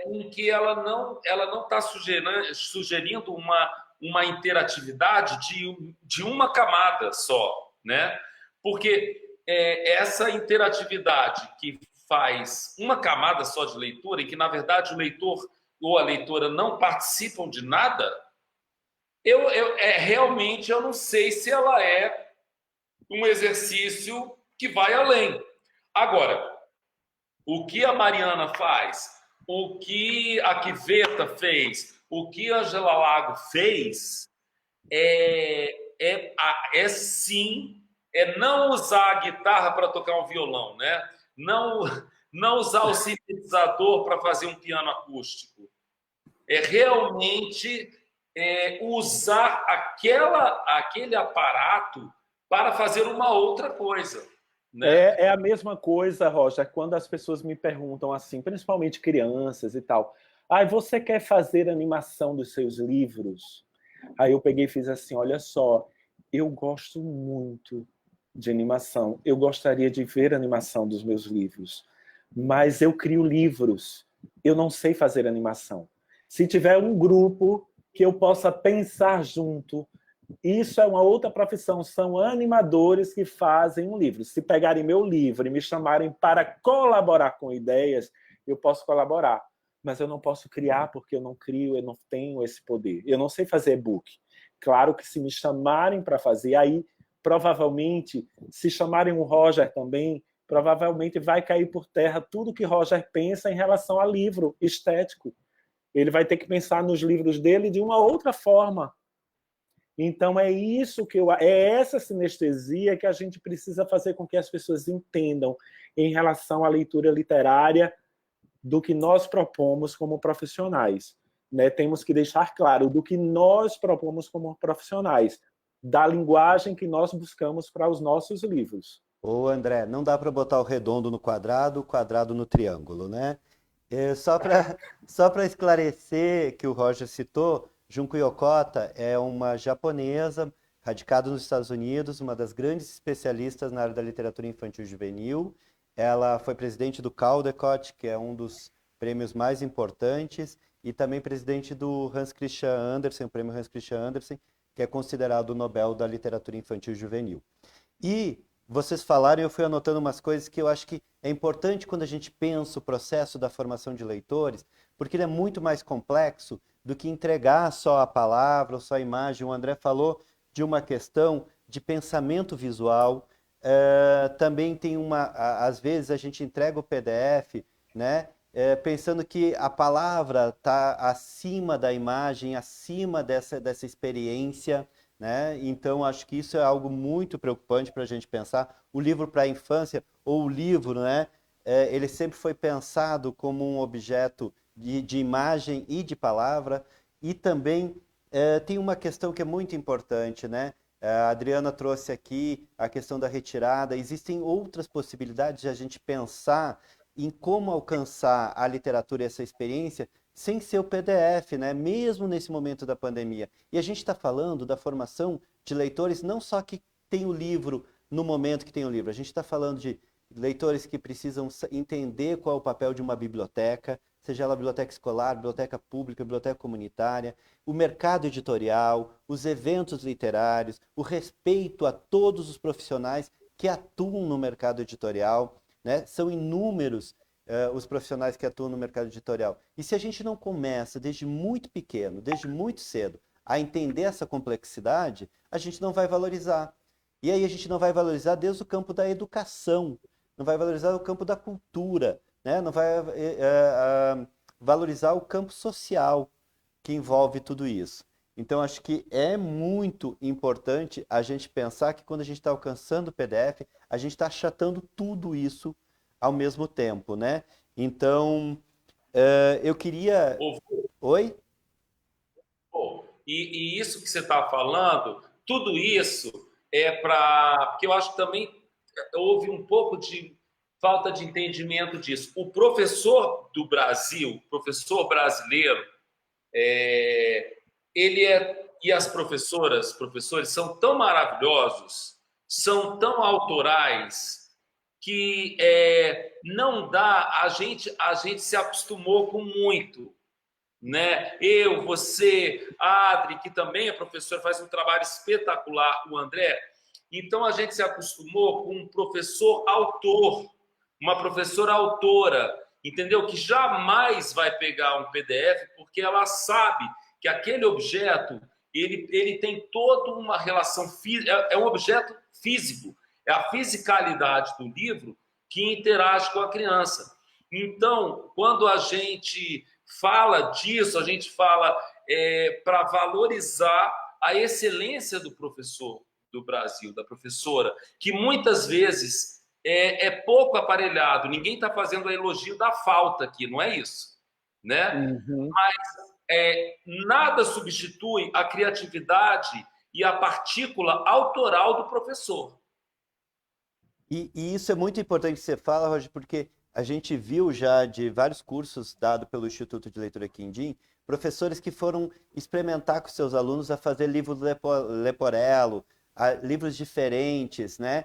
em que ela não está sugerindo uma interatividade de uma camada só, né? Porque essa interatividade que faz uma camada só de leitura, em que, na verdade, o leitor ou a leitora não participam de nada, realmente eu não sei se ela é um exercício que vai além. Agora, o que a Mariana faz, o que a Kiveta fez, o que a Angela Lago fez, sim, não usar a guitarra para tocar um violão, né? Não usar o sintetizador para fazer um piano acústico. Realmente usar aquele aparato para fazer uma outra coisa. Né? É a mesma coisa, Rocha, quando as pessoas me perguntam assim, principalmente crianças e tal, você quer fazer animação dos seus livros? Aí eu peguei e fiz assim, olha só, eu gosto muito de animação, eu gostaria de ver a animação dos meus livros, mas eu crio livros, eu não sei fazer animação. Se tiver um grupo que eu possa pensar junto Isso é uma outra profissão, são animadores que fazem um livro. Se pegarem meu livro e me chamarem para colaborar com ideias, eu posso colaborar, mas eu não posso criar porque eu não crio, eu não tenho esse poder. Eu não sei fazer e-book. Claro que se me chamarem para fazer, aí provavelmente, se chamarem o Roger também, provavelmente vai cair por terra tudo que Roger pensa em relação a livro estético. Ele vai ter que pensar nos livros dele de uma outra forma. Então é isso é essa sinestesia que a gente precisa fazer com que as pessoas entendam em relação à leitura literária do que nós propomos como profissionais. Né? Temos que deixar claro do que nós propomos como profissionais, da linguagem que nós buscamos para os nossos livros. Ô André, não dá para botar o redondo no quadrado, o quadrado no triângulo, né? Só para esclarecer que o Roger citou, Junko Yokota é uma japonesa radicada nos Estados Unidos, uma das grandes especialistas na área da literatura infantil juvenil. Ela foi presidente do Caldecott, que é um dos prêmios mais importantes, e também presidente do Hans Christian Andersen, o prêmio Hans Christian Andersen, que é considerado o Nobel da literatura infantil juvenil. E vocês falaram, eu fui anotando umas coisas que eu acho que é importante quando a gente pensa o processo da formação de leitores, porque ele é muito mais complexo do que entregar só a palavra ou só a imagem. O André falou de uma questão de pensamento visual. Também tem às vezes a gente entrega o PDF, né, pensando que a palavra está acima da imagem, acima dessa experiência, né? Então acho que isso é algo muito preocupante para a gente pensar. O livro para a infância, ou o livro, né, ele sempre foi pensado como um objeto de imagem e de palavra, e também tem uma questão que é muito importante, né? A Adriana trouxe aqui a questão da retirada. Existem outras possibilidades de a gente pensar em como alcançar a literatura e essa experiência sem ser o PDF, né? Mesmo nesse momento da pandemia. E a gente está falando da formação de leitores não só que tem o livro no momento que tem o livro, a gente está falando de leitores que precisam entender qual é o papel de uma biblioteca, seja ela biblioteca escolar, biblioteca pública, biblioteca comunitária, o mercado editorial, os eventos literários, o respeito a todos os profissionais que atuam no mercado editorial, né? São inúmeros os profissionais que atuam no mercado editorial. E se a gente não começa desde muito pequeno, desde muito cedo, a entender essa complexidade, a gente não vai valorizar. E aí a gente não vai valorizar desde o campo da educação, não vai valorizar o campo da cultura, né? Não vai valorizar o campo social que envolve tudo isso. Então, acho que é muito importante a gente pensar que quando a gente está alcançando o PDF, a gente está achatando tudo isso ao mesmo tempo, né? Então, eu queria... Oi? E isso que você está falando, tudo isso é para... Porque eu acho que também houve um pouco de falta de entendimento disso. O professor do Brasil, professor brasileiro, e as professores são tão maravilhosos, são tão autorais, que não dá, a gente se acostumou com muito, né? Eu, você, a Adri, que também é professora, faz um trabalho espetacular, o André. Então a gente se acostumou com um professor autor, uma professora autora, entendeu? Que jamais vai pegar um PDF, porque ela sabe que aquele objeto ele tem toda uma relação física, é um objeto físico, é a fisicalidade do livro que interage com a criança. Então, quando a gente fala disso, a gente fala para valorizar a excelência do professor do Brasil, da professora, que muitas vezes é pouco aparelhado. Ninguém está fazendo o elogio da falta aqui, não é isso, né? Uhum. Mas nada substitui a criatividade e a partícula autoral do professor. E isso é muito importante que você fala, Roger, porque a gente viu já de vários cursos dados pelo Instituto de Leitura Quindim, professores que foram experimentar com seus alunos a fazer livros Leporello, livros diferentes, né?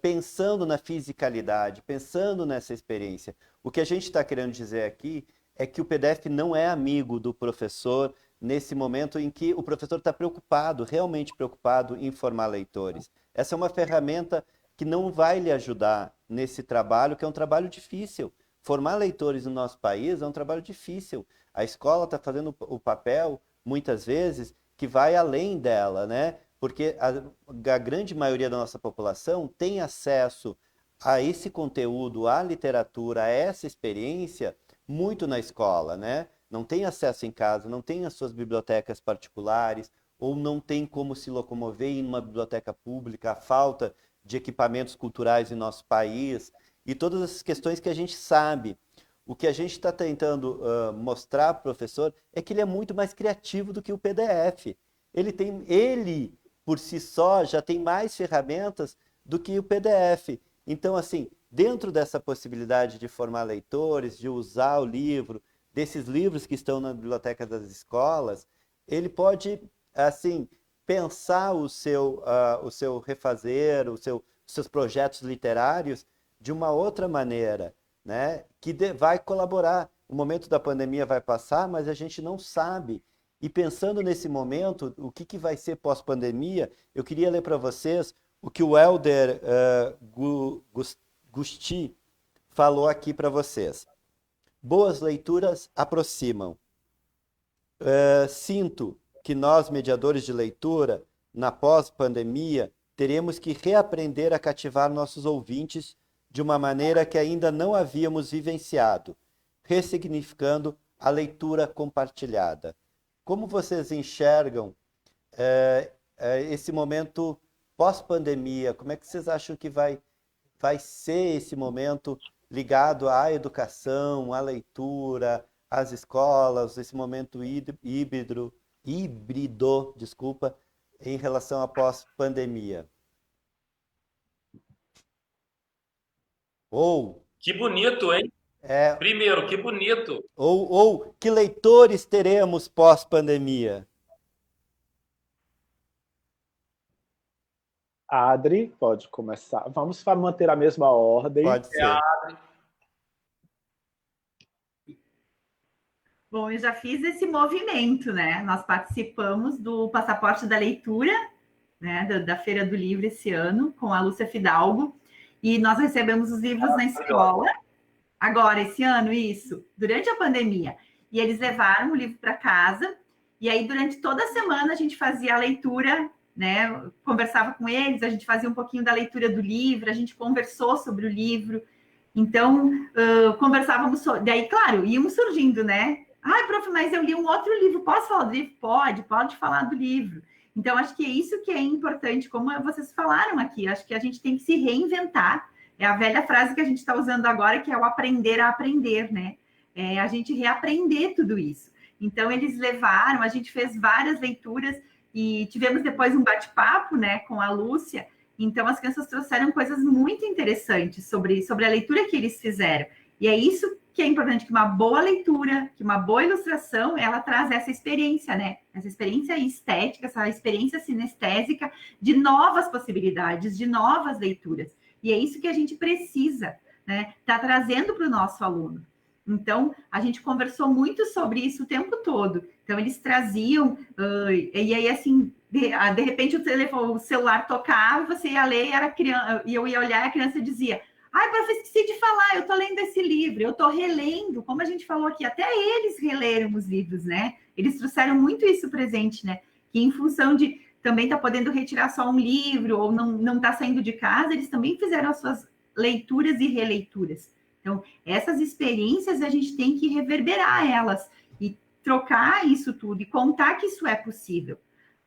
Pensando na fisicalidade, pensando nessa experiência. O que a gente está querendo dizer aqui é que o PDF não é amigo do professor, nesse momento em que o professor está preocupado, realmente preocupado em formar leitores. Essa é uma ferramenta que não vai lhe ajudar nesse trabalho, que é um trabalho difícil. Formar leitores no nosso país é um trabalho difícil. A escola está fazendo o papel, muitas vezes, que vai além dela, né? Porque a grande maioria da nossa população tem acesso a esse conteúdo, à literatura, a essa experiência, muito na escola, né? Não tem acesso em casa, não tem as suas bibliotecas particulares, ou não tem como se locomover em uma biblioteca pública, a falta de equipamentos culturais em nosso país, e todas essas questões que a gente sabe. O que a gente está tentando mostrar para o professor é que ele é muito mais criativo do que o PDF. Ele, por si só, já tem mais ferramentas do que o PDF. Então, assim, dentro dessa possibilidade de formar leitores, de usar o livro, desses livros que estão na biblioteca das escolas, ele pode, assim, pensar o seu refazer, os seus projetos literários de uma outra maneira, né? Que vai colaborar. O momento da pandemia vai passar, mas a gente não sabe. E pensando nesse momento, o que vai ser pós-pandemia, eu queria ler para vocês o que o Helder Gusti falou aqui para vocês. Boas leituras aproximam. Sinto que nós, mediadores de leitura, na pós-pandemia, teremos que reaprender a cativar nossos ouvintes de uma maneira que ainda não havíamos vivenciado, ressignificando a leitura compartilhada. Como vocês enxergam esse momento pós-pandemia? Como é que vocês acham que vai ser esse momento ligado à educação, à leitura, às escolas, esse momento híbrido, em relação à pós-pandemia? Que bonito, hein? Primeiro, que bonito. Ou que leitores teremos pós-pandemia? Adri, pode começar. Vamos manter a mesma ordem. Pode ser. Adri. Bom, eu já fiz esse movimento, né? Nós participamos do Passaporte da Leitura, né? Da Feira do Livro esse ano, com a Lúcia Fidalgo, e nós recebemos os livros na escola, agora, esse ano, durante a pandemia. E eles levaram o livro para casa, e aí durante toda a semana a gente fazia a leitura, né? Conversava com eles, a gente fazia um pouquinho da leitura do livro, a gente conversou sobre o livro. Então, conversávamos sobre... Daí, claro, íamos surgindo, né? Ai, prof, mas eu li um outro livro, posso falar do livro? Pode falar do livro. Então, acho que é isso que é importante, como vocês falaram aqui, acho que a gente tem que se reinventar. É a velha frase que a gente está usando agora, que é o aprender a aprender, né? É a gente reaprender tudo isso. Então, eles levaram, a gente fez várias leituras e tivemos depois um bate-papo, né, com a Lúcia. Então, as crianças trouxeram coisas muito interessantes sobre a leitura que eles fizeram. E é isso que é importante, que uma boa leitura, que uma boa ilustração, ela traz essa experiência, né? Essa experiência estética, essa experiência sinestésica de novas possibilidades, de novas leituras. E é isso que a gente precisa, né? Tá trazendo para o nosso aluno. Então, a gente conversou muito sobre isso o tempo todo. Então, eles traziam, e aí, assim, de repente, o celular tocava, você ia ler, e eu ia olhar, e a criança dizia: ai, prof, esqueci de falar, eu estou lendo esse livro, eu estou relendo, como a gente falou aqui, até eles releram os livros, né? Eles trouxeram muito isso presente, né? Que em função de também estar podendo retirar só um livro, ou não estar saindo de casa, eles também fizeram as suas leituras e releituras. Então, essas experiências a gente tem que reverberar elas e trocar isso tudo e contar que isso é possível,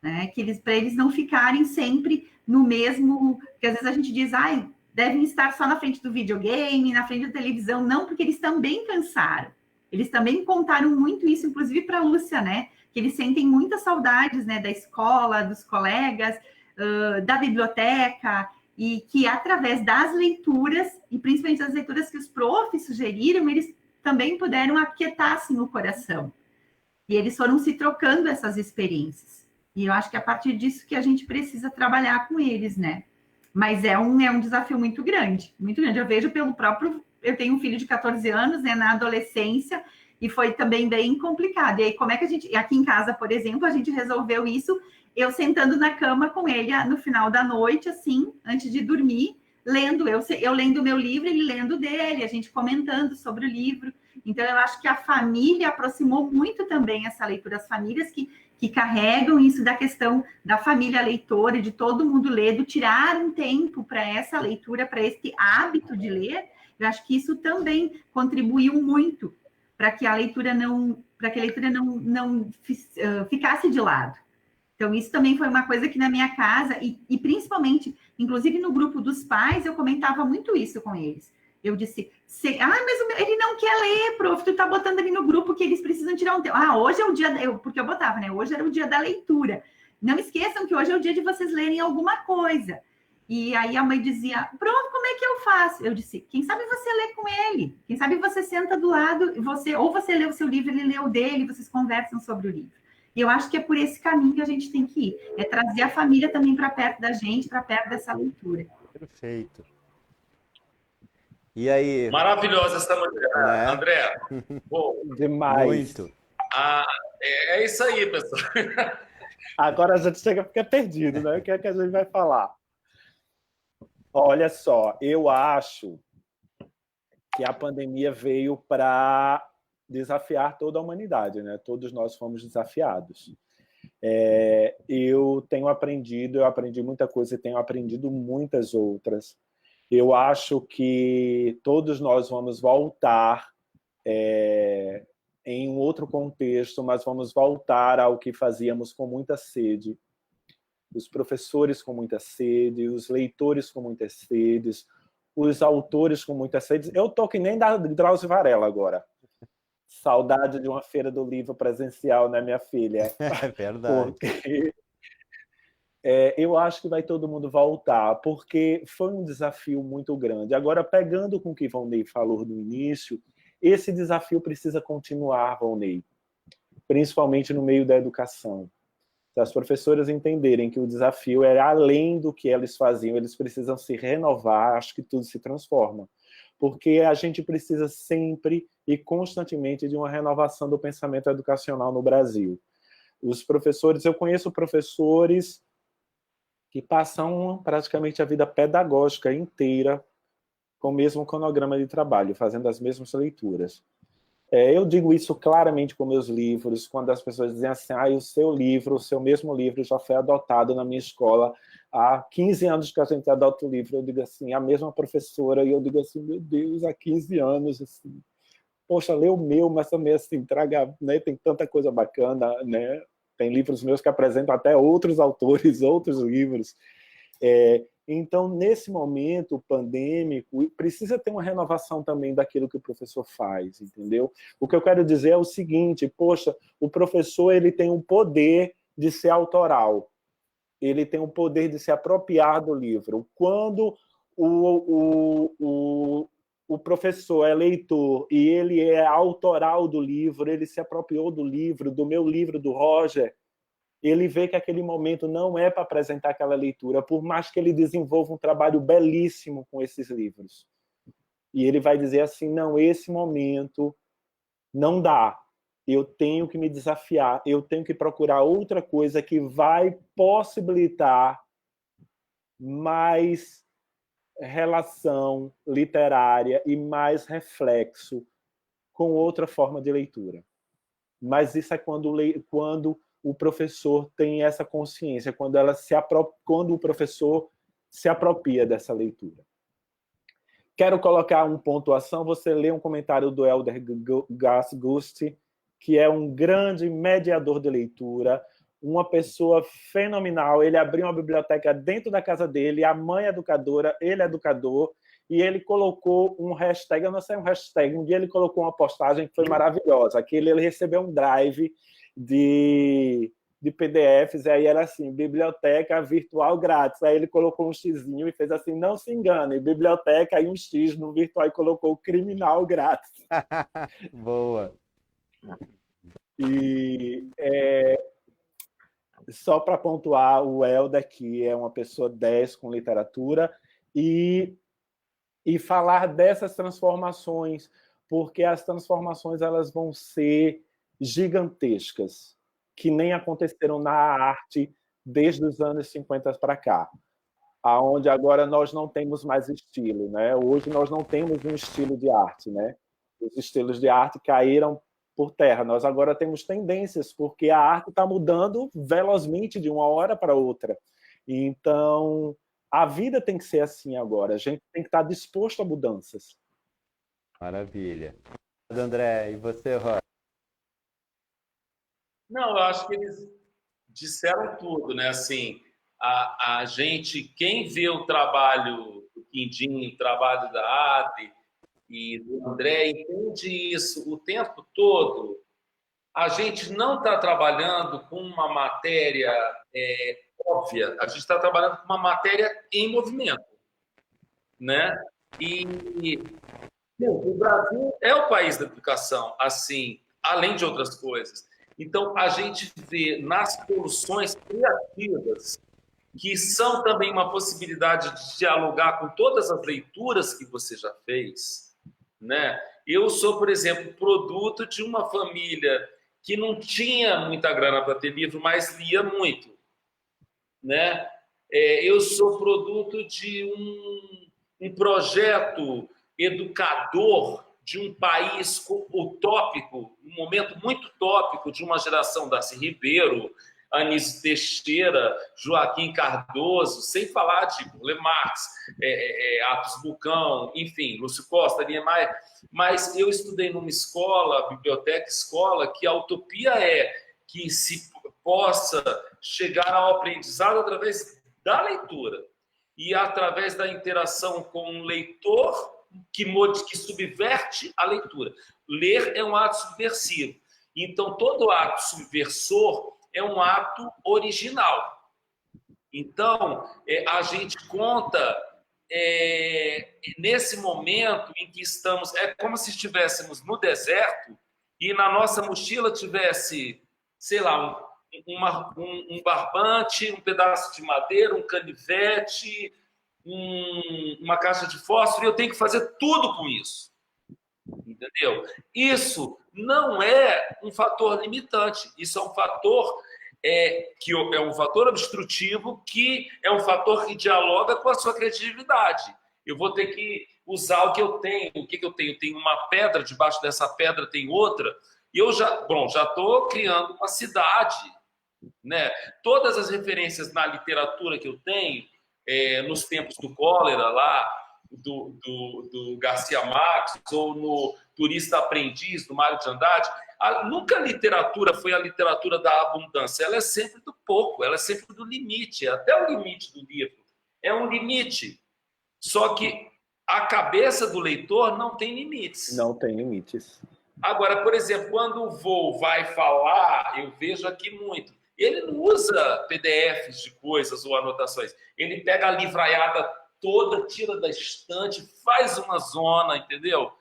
né? Para eles não ficarem sempre no mesmo, porque às vezes a gente diz, ai, devem estar só na frente do videogame, na frente da televisão. Não, porque eles também cansaram. Eles também contaram muito isso, inclusive para a Lúcia, né? Que eles sentem muitas saudades, né, da escola, dos colegas, da biblioteca, e que através das leituras, e principalmente das leituras que os profs sugeriram, eles também puderam aquietar assim, o coração. E eles foram se trocando essas experiências. E eu acho que é a partir disso que a gente precisa trabalhar com eles, né? Mas é um desafio muito grande, muito grande. Eu vejo pelo próprio... Eu tenho um filho de 14 anos, né, na adolescência, e foi também bem complicado. E aí, como é que a gente... Aqui em casa, por exemplo, a gente resolveu isso, eu sentando na cama com ele no final da noite, assim, antes de dormir, lendo, eu lendo o meu livro, ele lendo dele, a gente comentando sobre o livro. Então, eu acho que a família aproximou muito também essa leitura, as famílias que carregam isso da questão da família leitora, de todo mundo ler, de tirar um tempo para essa leitura, para esse hábito de ler. Eu acho que isso também contribuiu muito para que a leitura não ficasse de lado. Então, isso também foi uma coisa que na minha casa, e principalmente, inclusive no grupo dos pais, eu comentava muito isso com eles. Eu disse, mas ele não quer ler, prof, tu tá botando ali no grupo que eles precisam tirar um tempo. Hoje é o dia, porque eu botava, né? Hoje era o dia da leitura. Não esqueçam que hoje é o dia de vocês lerem alguma coisa. E aí a mãe dizia, prof, como é que eu faço? Eu disse, quem sabe você lê com ele? Quem sabe você senta do lado, ou você lê o seu livro, ele lê o dele, vocês conversam sobre o livro. E eu acho que é por esse caminho que a gente tem que ir. É trazer a família também para perto da gente, para perto dessa leitura. Perfeito. E aí? Maravilhosa essa maneira, André. Bom, demais. Muito. É isso aí, pessoal. Agora a gente chega a ficar perdido, né? O que é que a gente vai falar? Olha só, eu acho que a pandemia veio para desafiar toda a humanidade, né? Todos nós fomos desafiados. Eu aprendi muita coisa e tenho aprendido muitas outras. Eu acho que todos nós vamos voltar em um outro contexto, mas vamos voltar ao que fazíamos com muita sede. Os professores com muita sede, os leitores com muitas sedes, os autores com muitas sedes. Eu tô que nem da Drauzio Varela agora. Saudade de uma feira do livro presencial, né, minha filha? É verdade. Porque eu acho que vai todo mundo voltar, porque foi um desafio muito grande. Agora, pegando com o que Volney falou no início, esse desafio precisa continuar, Volney, principalmente no meio da educação. Se as professoras entenderem que o desafio é além do que eles faziam, eles precisam se renovar, acho que tudo se transforma. Porque a gente precisa sempre e constantemente de uma renovação do pensamento educacional no Brasil. Os professores, eu conheço professores que passam praticamente a vida pedagógica inteira com o mesmo cronograma de trabalho, fazendo as mesmas leituras. Eu digo isso claramente com meus livros, quando as pessoas dizem assim, o seu mesmo livro já foi adotado na minha escola, há 15 anos que a gente adota o livro, eu digo assim, a mesma professora, e eu digo assim, meu Deus, há 15 anos, assim, poxa, lê o meu, mas também assim, traga, né, tem tanta coisa bacana, né? Tem livros meus que apresentam até outros autores, outros livros. Então, nesse momento pandêmico, precisa ter uma renovação também daquilo que o professor faz, entendeu? O que eu quero dizer é o seguinte, poxa, o professor ele tem o poder de ser autoral, ele tem o poder de se apropriar do livro. Quando o professor é leitor e ele é autoral do livro, ele se apropriou do livro, do meu livro, do Roger, ele vê que aquele momento não é para apresentar aquela leitura, por mais que ele desenvolva um trabalho belíssimo com esses livros. E ele vai dizer assim, não, esse momento não dá, eu tenho que me desafiar, eu tenho que procurar outra coisa que vai possibilitar mais relação literária e mais reflexo com outra forma de leitura. Mas isso é quando o professor tem essa consciência, quando o professor se apropria dessa leitura. Quero colocar uma pontuação, você lê um comentário do Helder Gusti, que é um grande mediador de leitura, uma pessoa fenomenal, ele abriu uma biblioteca dentro da casa dele, a mãe é educadora, ele é educador, e ele colocou um hashtag, eu não sei um hashtag, um dia ele colocou uma postagem que foi maravilhosa, que ele recebeu um drive de PDFs, e aí era assim, biblioteca virtual grátis, aí ele colocou um xizinho e fez assim, não se engane, biblioteca e um X no virtual e colocou criminal grátis. Boa. E só para pontuar, o Helder, que é uma pessoa 10 com literatura, e falar dessas transformações, porque as transformações elas vão ser gigantescas, que nem aconteceram na arte desde os anos 50 para cá, aonde agora nós não temos mais estilo, né? Hoje nós não temos um estilo de arte, né? Os estilos de arte caíram por terra. Nós agora temos tendências, porque a arte está mudando velozmente de uma hora para outra. Então, a vida tem que ser assim agora. A gente tem que estar disposto a mudanças. Maravilha. André, e você, Roy? Não, eu acho que eles disseram tudo, né? Assim, a gente, quem vê o trabalho do Quindim, o trabalho da Adri e do André, entende isso o tempo todo. A gente não está trabalhando com uma matéria óbvia, a gente está trabalhando com uma matéria em movimento, né? E o Brasil é o país da educação, assim, além de outras coisas. Então, a gente vê nas soluções criativas, que são também uma possibilidade de dialogar com todas as leituras que você já fez, né? Eu sou, por exemplo, produto de uma família que não tinha muita grana para ter livro, mas lia muito, né? Eu sou produto de um projeto educador de um país utópico, um momento muito utópico de uma geração, Darcy Ribeiro, Anísio Teixeira, Joaquim Cardoso, sem falar de Burle Marx, Atos Bucão, enfim, Lúcio Costa, Niemeyer. Mas eu estudei numa escola, biblioteca escola, que a utopia é que se possa chegar ao aprendizado através da leitura e através da interação com um leitor que subverte a leitura. Ler é um ato subversivo. Então, todo ato subversor é um ato original. Então, a gente conta nesse momento em que estamos... É como se estivéssemos no deserto e na nossa mochila tivesse, sei lá, um barbante, um pedaço de madeira, um canivete, uma caixa de fósforo, e eu tenho que fazer tudo com isso. Entendeu? Isso não é um fator limitante, isso é um fator que é um fator obstrutivo, que é um fator que dialoga com a sua criatividade. Eu vou ter que usar o que eu tenho. O que eu tenho? Eu tenho uma pedra, debaixo dessa pedra tem outra, e eu já estou criando uma cidade, né? Todas as referências na literatura que eu tenho, nos tempos do cólera lá, do Garcia Marques, ou no Turista Aprendiz, do Mário de Andrade, nunca a literatura foi a literatura da abundância, ela é sempre do pouco, ela é sempre do limite, até o limite do livro é um limite, só que a cabeça do leitor não tem limites. Não tem limites. Agora, por exemplo, quando o Vô vai falar, eu vejo aqui muito, ele não usa PDFs de coisas ou anotações, ele pega a livraiada toda, tira da estante, faz uma zona, entendeu?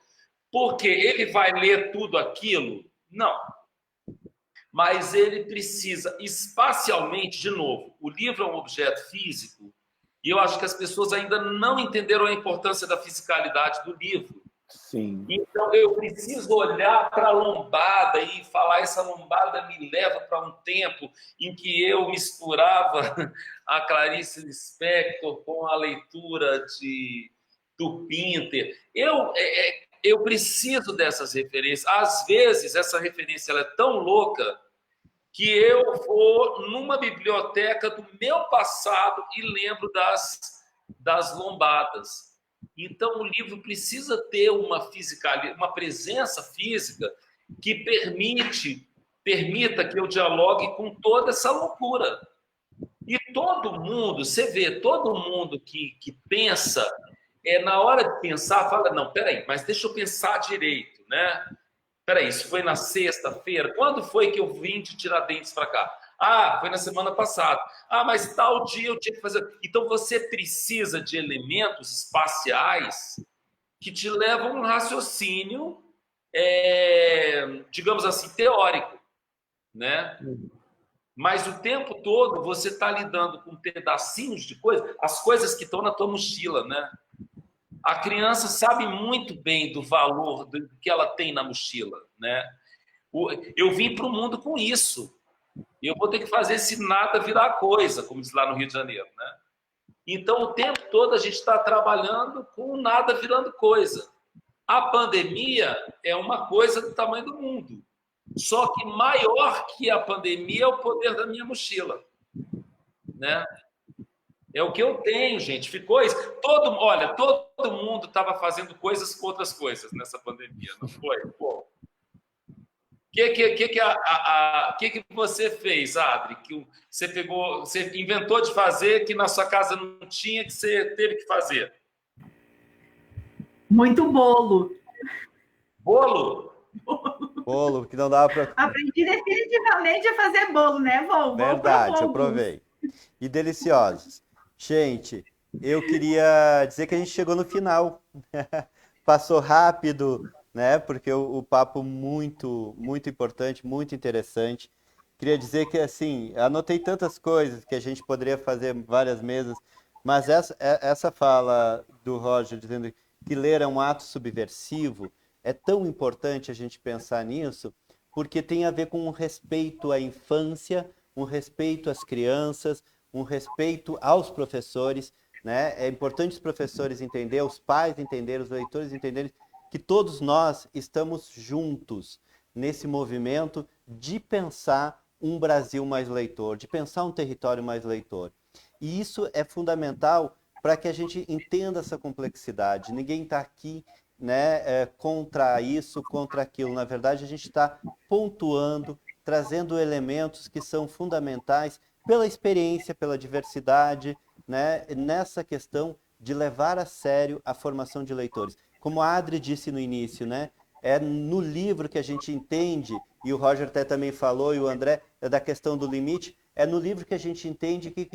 Porque ele vai ler tudo aquilo? Não. Mas ele precisa, espacialmente, de novo, o livro é um objeto físico, e eu acho que as pessoas ainda não entenderam a importância da fisicalidade do livro. Sim. Então, eu preciso olhar para a lombada e falar, essa lombada me leva para um tempo em que eu misturava a Clarice Lispector com a leitura do Pinter. Eu preciso dessas referências. Às vezes, essa referência ela é tão louca que eu vou numa biblioteca do meu passado e lembro das lombadas. Então, o livro precisa ter uma presença física que permita que eu dialogue com toda essa loucura. E todo mundo, você vê, todo mundo que pensa, na hora de pensar, fala, não, peraí, mas deixa eu pensar direito, né? Peraí, isso foi na sexta-feira? Quando foi que eu vim de Tiradentes para cá? Ah, foi na semana passada. Ah, mas tal dia eu tinha que fazer... Então, você precisa de elementos espaciais que te levam a um raciocínio, digamos assim, teórico, né? Mas o tempo todo você está lidando com pedacinhos de coisa, as coisas que estão na tua mochila, né? A criança sabe muito bem do valor do que ela tem na mochila, né? Eu vim para o mundo com isso. Eu vou ter que fazer esse nada virar coisa, como diz lá no Rio de Janeiro, né? Então, o tempo todo a gente está trabalhando com o nada virando coisa. A pandemia é uma coisa do tamanho do mundo. Só que maior que a pandemia é o poder da minha mochila, né? É o que eu tenho, gente. Ficou isso. Olha, todo mundo estava fazendo coisas com outras coisas nessa pandemia, não foi? Pô. Que você fez, Adri? Que você inventou de fazer que na sua casa não tinha, que você teve que fazer? Muito bolo. Bolo? Bolo, que não dava para... Aprendi definitivamente a fazer bolo, né, vô? Verdade, eu provei. E deliciosos. Gente, eu queria dizer que a gente chegou no final. Passou rápido, né? Porque o papo muito importante, muito interessante. Queria dizer que, assim, anotei tantas coisas que a gente poderia fazer várias mesas, mas essa fala do Roger dizendo que ler é um ato subversivo, é tão importante a gente pensar nisso, porque tem a ver com um respeito à infância, um respeito às crianças, um respeito aos professores, né? É importante os professores entenderem, os pais entenderem, os leitores entenderem que todos nós estamos juntos nesse movimento de pensar um Brasil mais leitor, de pensar um território mais leitor. E isso é fundamental para que a gente entenda essa complexidade. Ninguém está aqui, né, contra isso, contra aquilo. Na verdade, a gente está pontuando, trazendo elementos que são fundamentais pela experiência, pela diversidade, né, nessa questão de levar a sério a formação de leitores. Como a Adri disse no início, né, é no livro que a gente entende, e o Roger até também falou, e o André, da questão do limite, é no livro que a gente entende que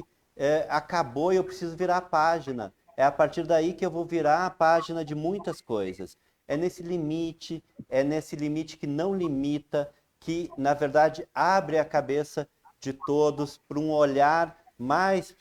acabou e eu preciso virar a página. É a partir daí que eu vou virar a página de muitas coisas. É nesse limite que não limita, que, na verdade, abre a cabeça de todos para um olhar mais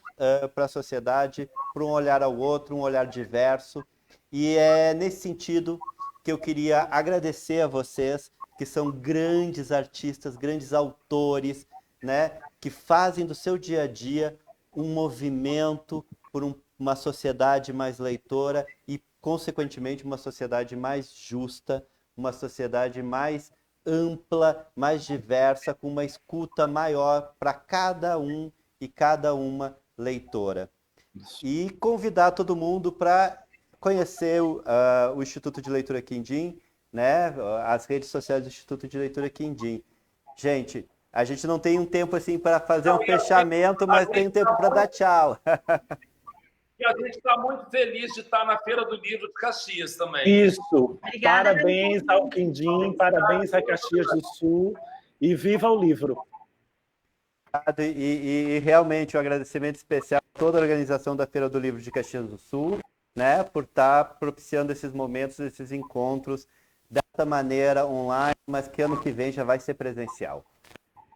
para a sociedade, para um olhar ao outro, um olhar diverso. E é nesse sentido que eu queria agradecer a vocês, que são grandes artistas, grandes autores, né, que fazem do seu dia a dia um movimento por uma sociedade mais leitora e, consequentemente, uma sociedade mais justa, uma sociedade mais ampla, mais diversa, com uma escuta maior para cada um e cada uma leitora. E convidar todo mundo para conhecer o Instituto de Leitura Quindim, né? As redes sociais do Instituto de Leitura Quindim. Gente, a gente não tem um tempo assim para fazer um fechamento, mas tem um tempo para dar tchau. E a gente está muito feliz de estar na Feira do Livro de Caxias também. Isso. Obrigada, parabéns ao Quindim, parabéns a Caxias do Sul e viva o livro. E realmente um agradecimento especial a toda a organização da Feira do Livro de Caxias do Sul, né, por estar propiciando esses momentos, esses encontros dessa maneira online, mas que ano que vem já vai ser presencial.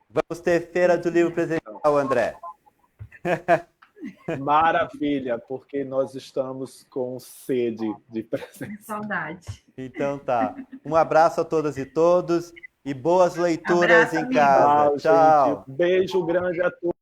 Vamos ter Feira do Livro presencial, André. Maravilha, porque nós estamos com sede de presença. Saudade. Então tá. Um abraço a todas e todos e boas leituras em casa. Tchau. Gente. Beijo grande a todos.